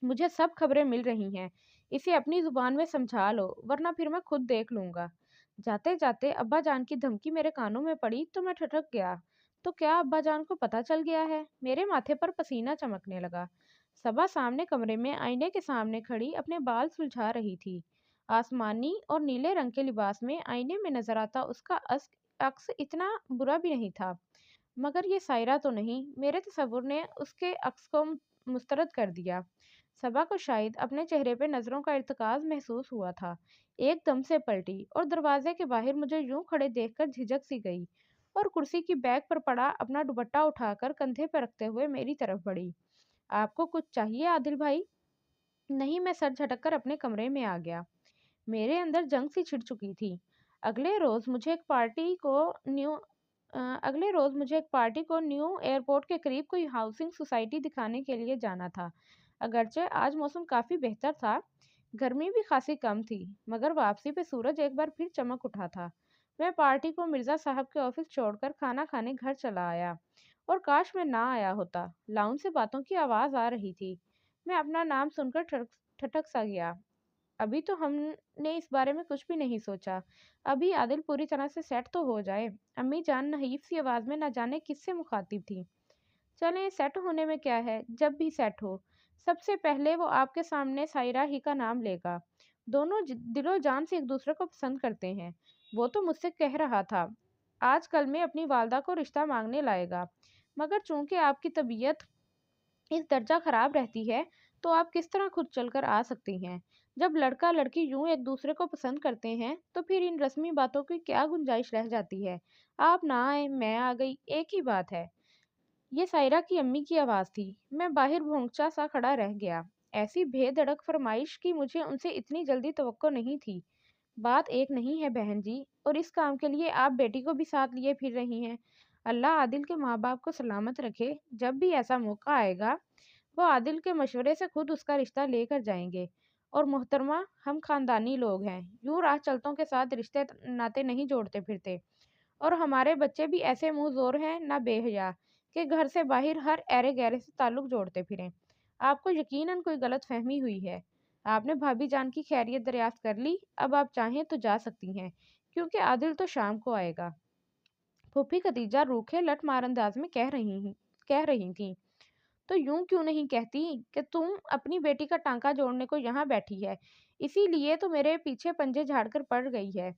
मुझे सब खबरें मिल रही हैं। इसे अपनी जुबान में समझा लो, वरना फिर मैं खुद देख लूंगा। जाते जाते अब्बा जान की धमकी मेरे कानों में पड़ी तो मैं ठिठक गया। तो क्या अब्बा जान को पता चल गया है? मेरे माथे पर पसीना चमकने लगा। सबा सामने कमरे में आईने के सामने खड़ी अपने बाल सुलझा रही थी। आसमानी और नीले रंग के लिबास में आईने में नजर आता उसका अक्स इतना बुरा भी नहीं था। मगर ये सायरा तो नहीं। मेरे तसव्वुर ने उसके अक्स को मुस्तरद कर दिया। सबा को शायद अपने चेहरे पे नज़रों का इर्तिकाज़ महसूस हुआ था। एकदम से पलटी और दरवाजे के बाहर मुझे यूं खड़े देखकर झिझक सी गई, और कुर्सी की बैग पर पड़ा अपना दुपट्टा उठाकर कंधे पर रखते हुए मेरी तरफ बढ़ी। आपको कुछ चाहिए आदिल भाई? नहीं, मैं सर झटक कर अपने कमरे में आ गया। मेरे अंदर जंग सी छिड़ चुकी थी। अगले रोज मुझे एक पार्टी को न्यू अगले रोज मुझे एक पार्टी को न्यू एयरपोर्ट के करीब कोई हाउसिंग सोसाइटी दिखाने के लिए जाना था। अगरचे आज मौसम काफ़ी बेहतर था, गर्मी भी खासी कम थी, मगर वापसी पे सूरज एक बार फिर चमक उठा था। मैं पार्टी को मिर्ज़ा साहब के ऑफिस छोड़कर खाना खाने घर चला आया, और काश मैं ना आया होता। लाउंज से बातों की आवाज़ आ रही थी। मैं अपना नाम सुनकर ठटक सा गया। अभी तो हमने इस बारे में कुछ भी नहीं सोचा। अभी आदिल पूरी तरह से सेट तो हो जाए। अम्मी जान नहीफ सी आवाज़ में न जाने किससे मुखातिब थी। चलें, सेट होने में क्या है, जब भी सेट हो। سب سے پہلے وہ آپ کے سامنے سائرہ ہی کا نام لے گا۔ دونوں دل و جان سے ایک دوسرے کو پسند کرتے ہیں۔ وہ تو مجھ سے کہہ رہا تھا آج کل میں اپنی والدہ کو رشتہ مانگنے لائے گا، مگر چونکہ آپ کی طبیعت اس درجہ خراب رہتی ہے تو آپ کس طرح خود چل کر آ سکتی ہیں؟ جب لڑکا لڑکی یوں ایک دوسرے کو پسند کرتے ہیں تو پھر ان رسمی باتوں کی کیا گنجائش رہ جاتی ہے؟ آپ نہ آئے میں آ گئی، ایک ہی بات ہے۔ یہ سائرہ کی امی کی آواز تھی۔ میں باہر بھونچا سا کھڑا رہ گیا۔ ایسی بے دھڑک فرمائش کی مجھے ان سے اتنی جلدی توقع نہیں تھی۔ بات ایک نہیں ہے بہن جی، اور اس کام کے لیے آپ بیٹی کو بھی ساتھ لیے پھر رہی ہیں۔ اللہ عادل کے ماں باپ کو سلامت رکھے، جب بھی ایسا موقع آئے گا وہ عادل کے مشورے سے خود اس کا رشتہ لے کر جائیں گے۔ اور محترمہ، ہم خاندانی لوگ ہیں، یوں راہ چلتوں کے ساتھ رشتے ناطے نہیں جوڑتے پھرتے، اور ہمارے بچے بھی ایسے منہ زور ہیں نہ بے حیا کہ گھر سے باہر ہر ایرے گیرے سے تعلق جوڑتے پھریں۔ آپ کو یقیناً کوئی غلط فہمی ہوئی ہے۔ آپ نے بھابھی جان کی خیریت دریافت کر لی، اب آپ چاہیں تو جا سکتی ہیں، کیونکہ عادل تو شام کو آئے گا۔ پھوپھی خدیجہ روکھے لٹ مار انداز میں کہہ رہی تھیں۔ تو یوں کیوں نہیں کہتی کہ تم اپنی بیٹی کا ٹانکا جوڑنے کو یہاں بیٹھی ہے، اسی لیے تو میرے پیچھے پنجے جھاڑ کر پڑ گئی ہے۔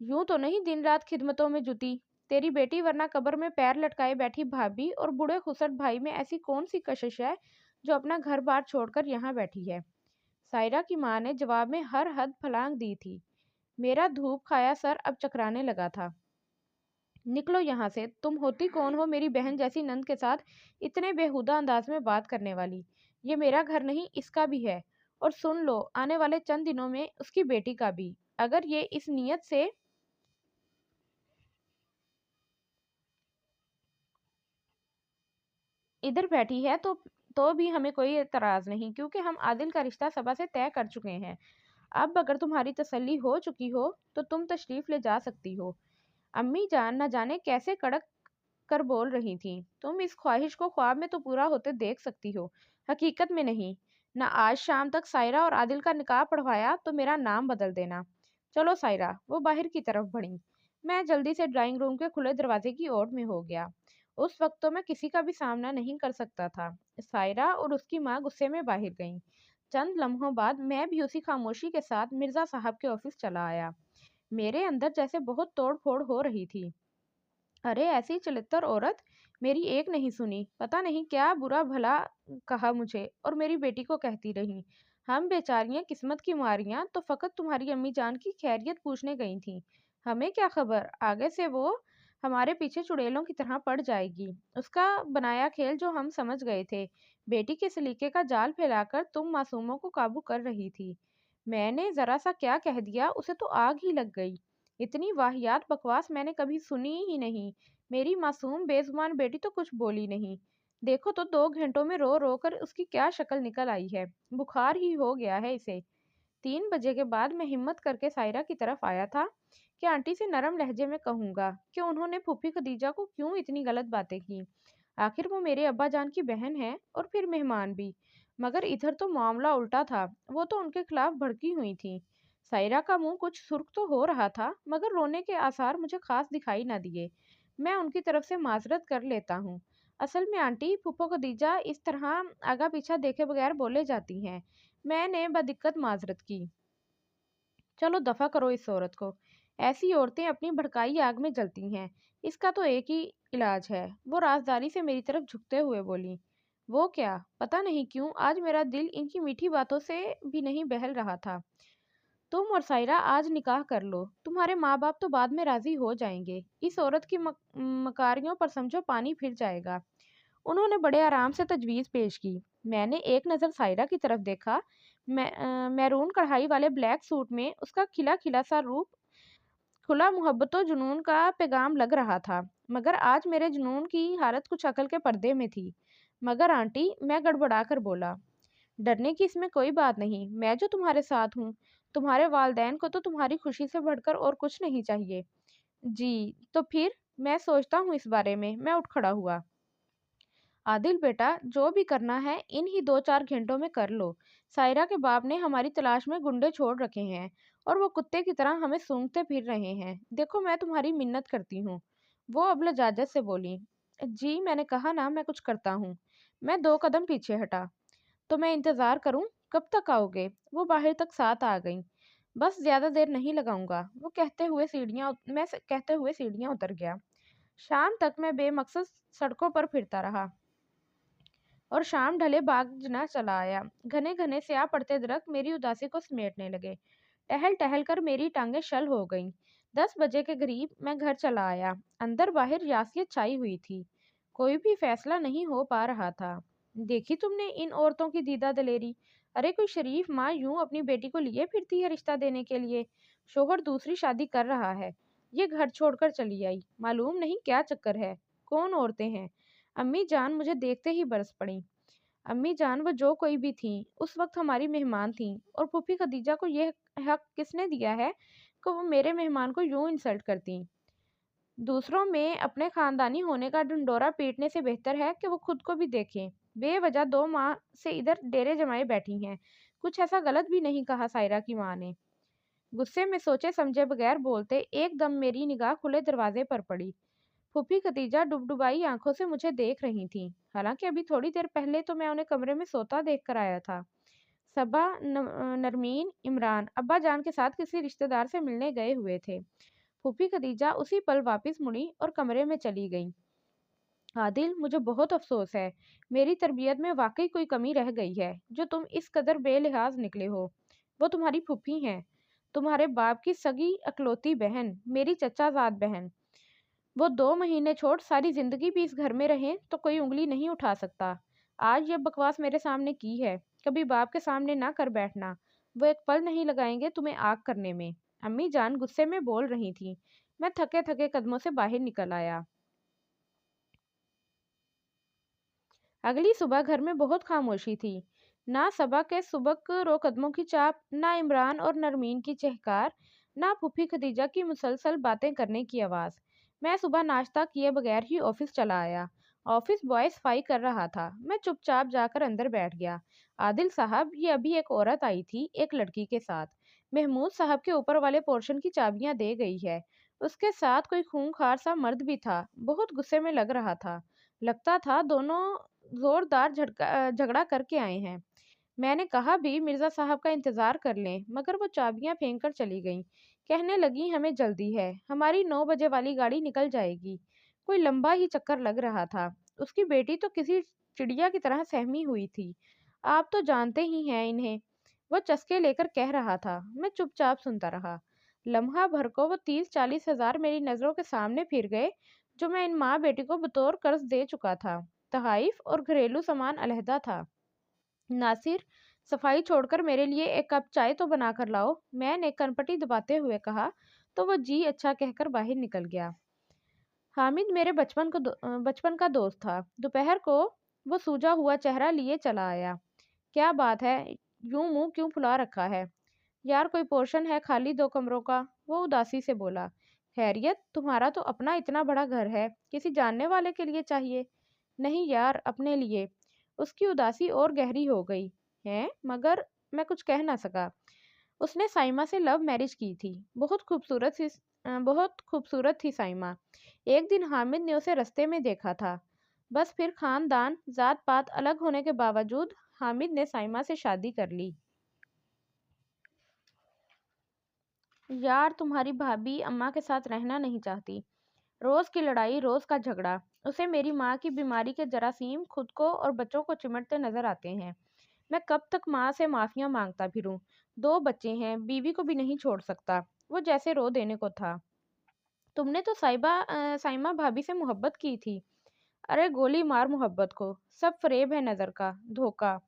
یوں تو نہیں دن رات خدمتوں میں جتی تیری بیٹی، ورنہ قبر میں پیر لٹکائے بیٹھی بھابھی اور بوڑھے خسٹ بھائی میں ایسی کون سی کشش ہے جو اپنا گھر بار چھوڑ کر یہاں بیٹھی ہے؟ سائرہ کی ماں نے جواب میں ہر حد پھلانگ دی تھی۔ میرا دھوپ کھایا سر اب چکرانے لگا تھا۔ نکلو یہاں سے، تم ہوتی کون ہو میری بہن جیسی نند کے ساتھ اتنے بےہودہ انداز میں بات کرنے والی؟ یہ میرا گھر نہیں، اس کا بھی ہے، اور سن لو آنے والے چند دنوں میں اس کی بیٹی کا بھی۔ اگر یہ اس نیت سے ادھر بیٹھی ہے تو بھی ہمیں کوئی اعتراض نہیں، کیونکہ ہم عادل کا رشتہ صبا سے طے کر چکے ہیں۔ اب اگر تمہاری تسلی ہو چکی ہو تو تم تشریف لے جا سکتی ہو۔ امی جان نہ جانے کیسے کڑک کر بول رہی تھیں۔ تم اس خواہش کو خواب میں تو پورا ہوتے دیکھ سکتی ہو، حقیقت میں نہیں۔ نہ آج شام تک سائرہ اور عادل کا نکاح پڑھوایا تو میرا نام بدل دینا۔ چلو سائرہ، وہ باہر کی طرف بڑھیں۔ میں جلدی سے ڈرائنگ روم کے کھلے دروازے کی اوٹ میں ہو گیا۔ اس وقت تو میں کسی کا بھی سامنا نہیں کر سکتا تھا۔ سائرہ اور اس کی ماں غصے میں باہر گئیں۔ چند لمحوں بعد میں بھی اسی خاموشی کے ساتھ مرزا صاحب کے آفس چلا آیا۔ میرے اندر جیسے بہت توڑ پھوڑ ہو رہی تھی۔ ارے ایسی چلتر عورت، میری ایک نہیں سنی، پتہ نہیں کیا برا بھلا کہا مجھے اور میری بیٹی کو کہتی رہی۔ ہم بیچاریاں قسمت کی ماریاں تو فقط تمہاری امی جان کی خیریت پوچھنے گئی تھیں، ہمیں کیا خبر آگے سے وہ ہمارے پیچھے چڑیلوں کی طرح پڑ جائے گی۔ اس کا بنایا کھیل جو ہم سمجھ گئے تھے، بیٹی کے سلیقے کا جال پھیلا کر تم معصوموں کو قابو کر رہی تھی۔ میں نے ذرا سا کیا کہہ دیا، اسے تو آگ ہی لگ گئی۔ اتنی واہیات بکواس میں نے کبھی سنی ہی نہیں۔ میری معصوم بے زبان بیٹی تو کچھ بولی نہیں۔ دیکھو تو 2 گھنٹوں میں رو رو کر اس کی کیا شکل نکل آئی ہے، بخار ہی ہو گیا ہے اسے۔ 3 بجے کے بعد میں ہمت کر کے سائرہ کی طرف آیا تھا کہ آنٹی سے نرم لہجے میں کہوں گا کہ انہوں نے پھوپھی خدیجہ کو کیوں اتنی غلط باتیں کی۔ آخر وہ میرے ابا جان کی بہن ہے اور پھر مہمان بھی، مگر ادھر تو معاملہ الٹا تھا، وہ تو ان کے خلاف بھڑکی ہوئی تھی۔ سائرہ کا منہ کچھ سرخ تو ہو رہا تھا، مگر رونے کے آثار مجھے خاص دکھائی نہ دیے۔ میں ان کی طرف سے معذرت کر لیتا ہوں۔ اصل میں آنٹی، پھوپھو خدیجہ اس طرح آگا پیچھا دیکھے بغیر بولے جاتی ہیں۔ میں نے بدقت معذرت کی۔ چلو دفع کرو اس عورت کو۔ ایسی عورتیں اپنی بھڑکائی آگ میں جلتی ہیں۔ اس کا تو ایک ہی علاج ہے۔ وہ رازداری سے میری طرف جھکتے ہوئے بولی۔ وہ کیا؟ پتہ نہیں کیوں آج میرا دل ان کی میٹھی باتوں سے بھی نہیں بہل رہا تھا۔ تم اور سائرہ آج نکاح کر لو، تمہارے ماں باپ تو بعد میں راضی ہو جائیں گے۔ اس عورت کی مکاریوں پر سمجھو پانی پھر جائے گا۔ انہوں نے بڑے آرام سے تجویز پیش کی۔ میں نے ایک نظر سائرہ کی طرف دیکھا۔ میرون کڑھائی والے بلیک سوٹ میں اس کا کھلا کھلا سا روپ کھلا محبت و جنون کا پیغام لگ رہا تھا، مگر آج میرے جنون کی حالت کچھ عقل کے پردے میں تھی۔ مگر آنٹی، میں گڑبڑا کر بولا، ڈرنے کی اس میں کوئی بات نہیں، میں جو تمہارے ساتھ ہوں۔ تمہارے والدین کو تو تمہاری خوشی سے بڑھ کر اور کچھ نہیں چاہیے۔ جی تو پھر میں سوچتا ہوں اس بارے میں اٹھ کھڑا ہوا۔ عادل بیٹا، جو بھی کرنا ہے ان ہی 2-4 گھنٹوں میں کر لو۔ سائرہ کے باپ نے ہماری تلاش میں گنڈے چھوڑ رکھے ہیں اور وہ کتے کی طرح ہمیں سونگھتے پھر رہے ہیں۔ دیکھو میں تمہاری منت کرتی ہوں۔ وہ اب لجاجت سے بولی۔ جی میں نے کہا نا میں کچھ کرتا ہوں۔ میں 2 قدم پیچھے ہٹا۔ तो मैं इंतज़ार करूं? कब तक आओगे? वो बाहर तक साथ आ गईं। बस ज़्यादा देर नहीं लगाऊंगा, मैं कहते हुए सीढ़ियां उतर गया। शाम तक मैं बेमकसद सड़कों पर फिरता रहा और शाम ढले बाग जना चला आया। घने घने स्याह पड़ते दरख्त मेरी उदासी को समेटने लगे। टहल टहल कर मेरी टांगें शल हो गईं। 10 बजे के करीब मैं घर चला आया। अंदर बाहर यासियत छाई हुई थी। कोई भी फैसला नहीं हो पा रहा था। देखी तुमने इन औरतों की दीदा दलेरी? अरे कोई शरीफ माँ यूं अपनी बेटी को लिए फिरती है रिश्ता देने के लिए। शोहर दूसरी शादी कर रहा है, ये घर छोड़कर चली आई। मालूम नहीं क्या चक्कर है। कौन औरतें हैं? अम्मी जान मुझे देखते ही बरस पड़ी। अम्मी जान वो जो कोई भी थी, उस वक्त हमारी मेहमान थी। और फूफी खदीजा को यह हक किसने दिया है कि वो मेरे मेहमान को यूं इंसल्ट करती? दूसरों में अपने खानदानी होने का ढंढोरा पीटने से बेहतर है कि वो खुद को भी देखें। बेवजह 2 माह से इधर डेरे जमाए बैठी हैं। कुछ ऐसा गलत भी नहीं कहा सायरा की माँ ने। गुस्से में सोचे समझे बगैर बोलते एकदम मेरी निगाह खुले दरवाजे पर पड़ी। फूफी खदीजा डुबडुबाई आंखों से मुझे देख रही थी। हालांकि अभी थोड़ी देर पहले तो मैं उन्हें कमरे में सोता देख कर आया था। सबा, नरमीन, इमरान अब्बा जान के साथ किसी रिश्तेदार से मिलने गए हुए थे। फूफी खदीजा उसी पल वापस मुड़ी और कमरे में चली गई। आदिल, मुझे बहुत अफसोस है। मेरी तरबियत में वाकई कोई कमी रह गई है जो तुम इस कदर बेलिहाज निकले हो। वो तुम्हारी फूफी हैं, तुम्हारे बाप की सगी अकलौती बहन, मेरी चचाजाद बहन। वो 2 महीने छोड़ सारी जिंदगी भी इस घर में रहें तो कोई उंगली नहीं उठा सकता। आज ये बकवास मेरे सामने की है, कभी बाप के सामने ना कर बैठना। वो एक पल नहीं लगाएंगे तुम्हें आग करने में। अम्मी जान गुस्से में बोल रही थी। मैं थके थके कदमों से बाहर निकल आया। अगली सुबह घर में बहुत खामोशी थी। ना सबा के सुबक रो कदमों की चाप, ना इमरान और नरमीन की चहकार, ना फूफी खदीजा की मुसलसल बातें करने की आवाज़। मैं सुबह नाश्ता किए बगैर ही ऑफिस चला आया। ऑफिस बॉय सफाई कर रहा था। मैं चुपचाप जाकर अंदर बैठ गया। आदिल साहब, ये अभी एक औरत आई थी एक लड़की के साथ। महमूद साहब के ऊपर वाले पोर्शन की चाबियां दे गई है। उसके साथ कोई खूंखार सा मर्द भी था। बहुत गुस्से में लग रहा था। लगता था दोनों जोरदार झगड़ा करके आए हैं। मैंने कहा भी मिर्ज़ा साहब का इंतज़ार कर लें, मगर वो चाबियां फेंक कर चली गईं। कहने लगी हमें जल्दी है, हमारी 9 बजे वाली गाड़ी निकल जाएगी। कोई लंबा ही चक्कर लग रहा था। उसकी बेटी तो किसी चिड़िया की तरह सहमी हुई थी। आप तो जानते ही हैं इन्हें, वो चस्के लेकर कह रहा था। मैं चुपचाप सुनता रहा। लम्हा भर को वो 30-40 हज़ार मेरी नज़रों के सामने फिर गए, जो मैं इन माँ बेटी को बतौर कर्ज दे चुका था। तहाइफ और घरेलू सामान अलहदा था। नासिर, सफाई छोड़कर मेरे लिए एक कप चाय तो बना कर लाओ, मैंने कनपटी दबाते हुए कहा। तो वो जी अच्छा कहकर बाहर निकल गया। हामिद मेरे बचपन का दोस्त था। दोपहर को वो सूजा हुआ चेहरा लिए चला आया। क्या बात है, यूं मुंह क्यों फुला रखा है? यार कोई पोर्शन है खाली 2 कमरों का? वो उदासी से बोला। खैरियत, तुम्हारा तो अपना इतना बड़ा घर है, किसी जानने वाले के लिए चाहिए? नहीं यार, अपने लिए। उसकी उदासी और गहरी हो गई। है मगर मैं कुछ कह ना सका। उसने साइमा से लव मैरिज की थी। बहुत खूबसूरत थी साइमा। एक दिन हामिद ने उसे रास्ते में देखा था। बस फिर खानदान जात पात अलग होने के बावजूद हामिद ने साइमा से शादी कर ली। यार तुम्हारी भाभी अम्मा के साथ रहना नहीं चाहती। रोज की लड़ाई, रोज का झगड़ा। उसे मेरी माँ की बीमारी के जरासीम खुद को और बच्चों को चिमटते नजर आते हैं। मैं कब तक माँ से माफिया मांगता फिरूं? 2 बच्चे हैं, बीवी को भी नहीं छोड़ सकता। वो जैसे रो देने को था। तुमने तो साइमा भाभी से मोहब्बत की थी। अरे गोली मार मोहब्बत को, सब फरेब है, नजर का धोखा।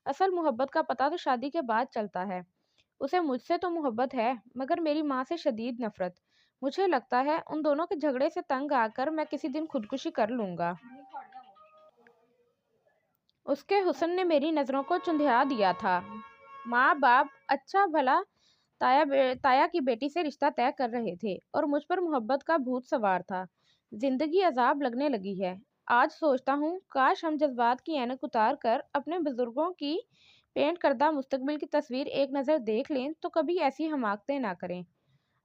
असल मोहब्बत का पता तो शादी के बाद चलता है। उसे मुझसे तो मोहब्बत है, मगर मेरी माँ से शदीद नफरत। मुझे लगता है उन दोनों के झगड़े से तंग आकर मैं किसी दिन खुदकुशी कर लूंगा। उसके हुस्न ने मेरी नज़रों को चुंधिया दिया था। माँ बाप अच्छा भला ताया की बेटी से रिश्ता तय कर रहे थे और मुझ पर मोहब्बत का भूत सवार था। जिंदगी अजाब लगने लगी है। आज सोचता हूँ काश हम जज्बात की ऐनक उतार कर अपने बुजुर्गों की पेंट करदा मुस्तकबिल की तस्वीर एक नज़र देख लें तो कभी ऐसी हमाकतें ना करें।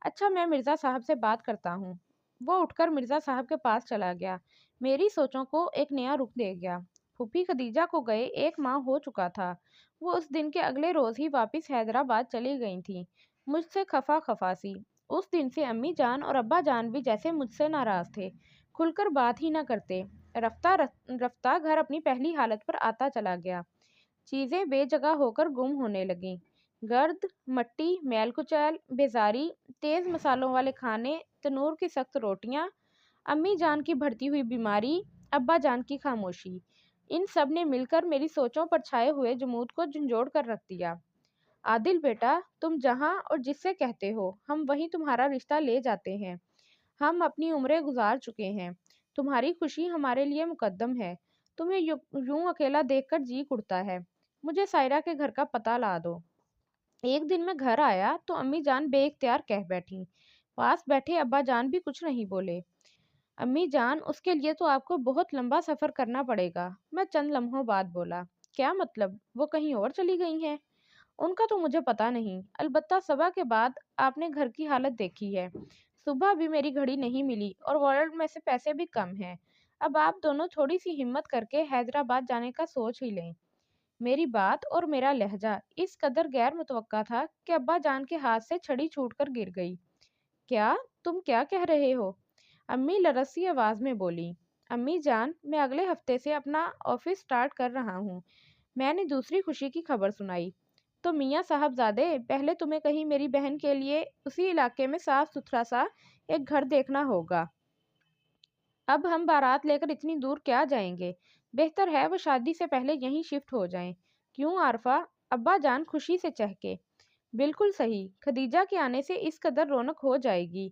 अच्छा, मैं मिर्ज़ा साहब से बात करता हूँ। वो उठकर मिर्ज़ा साहब के पास चला गया। मेरी सोचों को एक नया रुख दे गया। پھوپھی خدیجہ کو گئے 1 ماہ ہو چکا تھا۔ وہ اس دن کے اگلے روز ہی واپس حیدرآباد چلی گئی تھیں، مجھ سے خفا خفا سی۔ اس دن سے امی جان اور ابا جان بھی جیسے مجھ سے ناراض تھے، کھل کر بات ہی نہ کرتے۔ رفتہ رفتہ گھر اپنی پہلی حالت پر آتا چلا گیا۔ چیزیں بے جگہ ہو کر گم ہونے لگیں۔ گرد، مٹی، میل کچیل، بیزاری، تیز مسالوں والے کھانے، تنور کی سخت روٹیاں، امی جان کی بڑھتی ہوئی بیماری، ابا جان کی خاموشی، ان سب نے مل کر میری سوچوں پر چھائے ہوئے جمود کو جھنجھوڑ کر رکھ دیا۔ عادل بیٹا، تم جہاں اور جس سے کہتے ہو ہم وہیں تمہارا رشتہ لے جاتے ہیں۔ ہم اپنی عمریں گزار چکے ہیں، تمہاری خوشی ہمارے لیے مقدم ہے۔ تمہیں یوں اکیلا دیکھ کر جی اڑتا ہے۔ مجھے سائرہ کے گھر کا پتہ لا دو۔ ایک دن میں گھر آیا تو امی جان بے اختیار کہہ بیٹھی۔ پاس بیٹھے ابا جان بھی کچھ نہیں بولے۔ امی جان، اس کے لیے تو آپ کو بہت لمبا سفر کرنا پڑے گا۔ میں چند لمحوں بعد بولا۔ کیا مطلب؟ وہ کہیں اور چلی گئی ہیں؟ ان کا تو مجھے پتا نہیں، البتہ صبح کے بعد آپ نے گھر کی حالت دیکھی ہے۔ صبح بھی میری گھڑی نہیں ملی اور والٹ میں سے پیسے بھی کم ہیں۔ اب آپ دونوں تھوڑی سی ہمت کر کے حیدرآباد جانے کا سوچ ہی لیں۔ میری بات اور میرا لہجہ اس قدر غیر متوقع تھا کہ ابا جان کے ہاتھ سے چھڑی چھوٹ کر گر گئی۔ کیا؟ تم کیا کہہ رہے ہو؟ امی لرزتی آواز میں بولی۔ امی جان، میں اگلے ہفتے سے اپنا آفس سٹارٹ کر رہا ہوں۔ میں نے دوسری خوشی کی خبر سنائی۔ تو میاں صاحب زادے، پہلے تمہیں کہیں میری بہن کے لیے اسی علاقے میں صاف ستھرا سا ایک گھر دیکھنا ہوگا۔ اب ہم بارات لے کر اتنی دور کیا جائیں گے؟ بہتر ہے وہ شادی سے پہلے یہیں شفٹ ہو جائیں۔ کیوں عارفہ؟ ابا جان خوشی سے چہکے۔ بالکل صحیح، خدیجہ کے آنے سے اس قدر رونق ہو جائے گی۔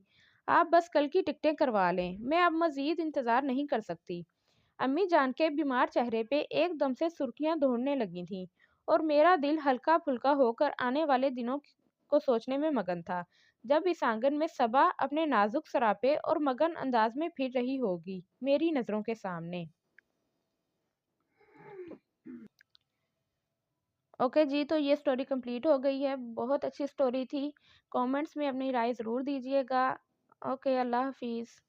آپ بس کل کی ٹکٹیں کروا لیں، میں اب مزید انتظار نہیں کر سکتی۔ امی جان کے بیمار چہرے پہ ایک دم سے سرخیاں دوڑنے لگی تھیں اور میرا دل ہلکا پھلکا ہو کر آنے والے دنوں کو سوچنے میں مگن تھا، جب اس آنگن میں صبا اپنے نازک سراپے اور مگن انداز میں پھر رہی ہوگی میری نظروں کے سامنے۔ اوکے جی، تو یہ سٹوری کمپلیٹ ہو گئی ہے۔ بہت اچھی سٹوری تھی۔ کامنٹس میں اپنی رائے ضرور دیجیے گا۔ اوکے، اللہ حافظ۔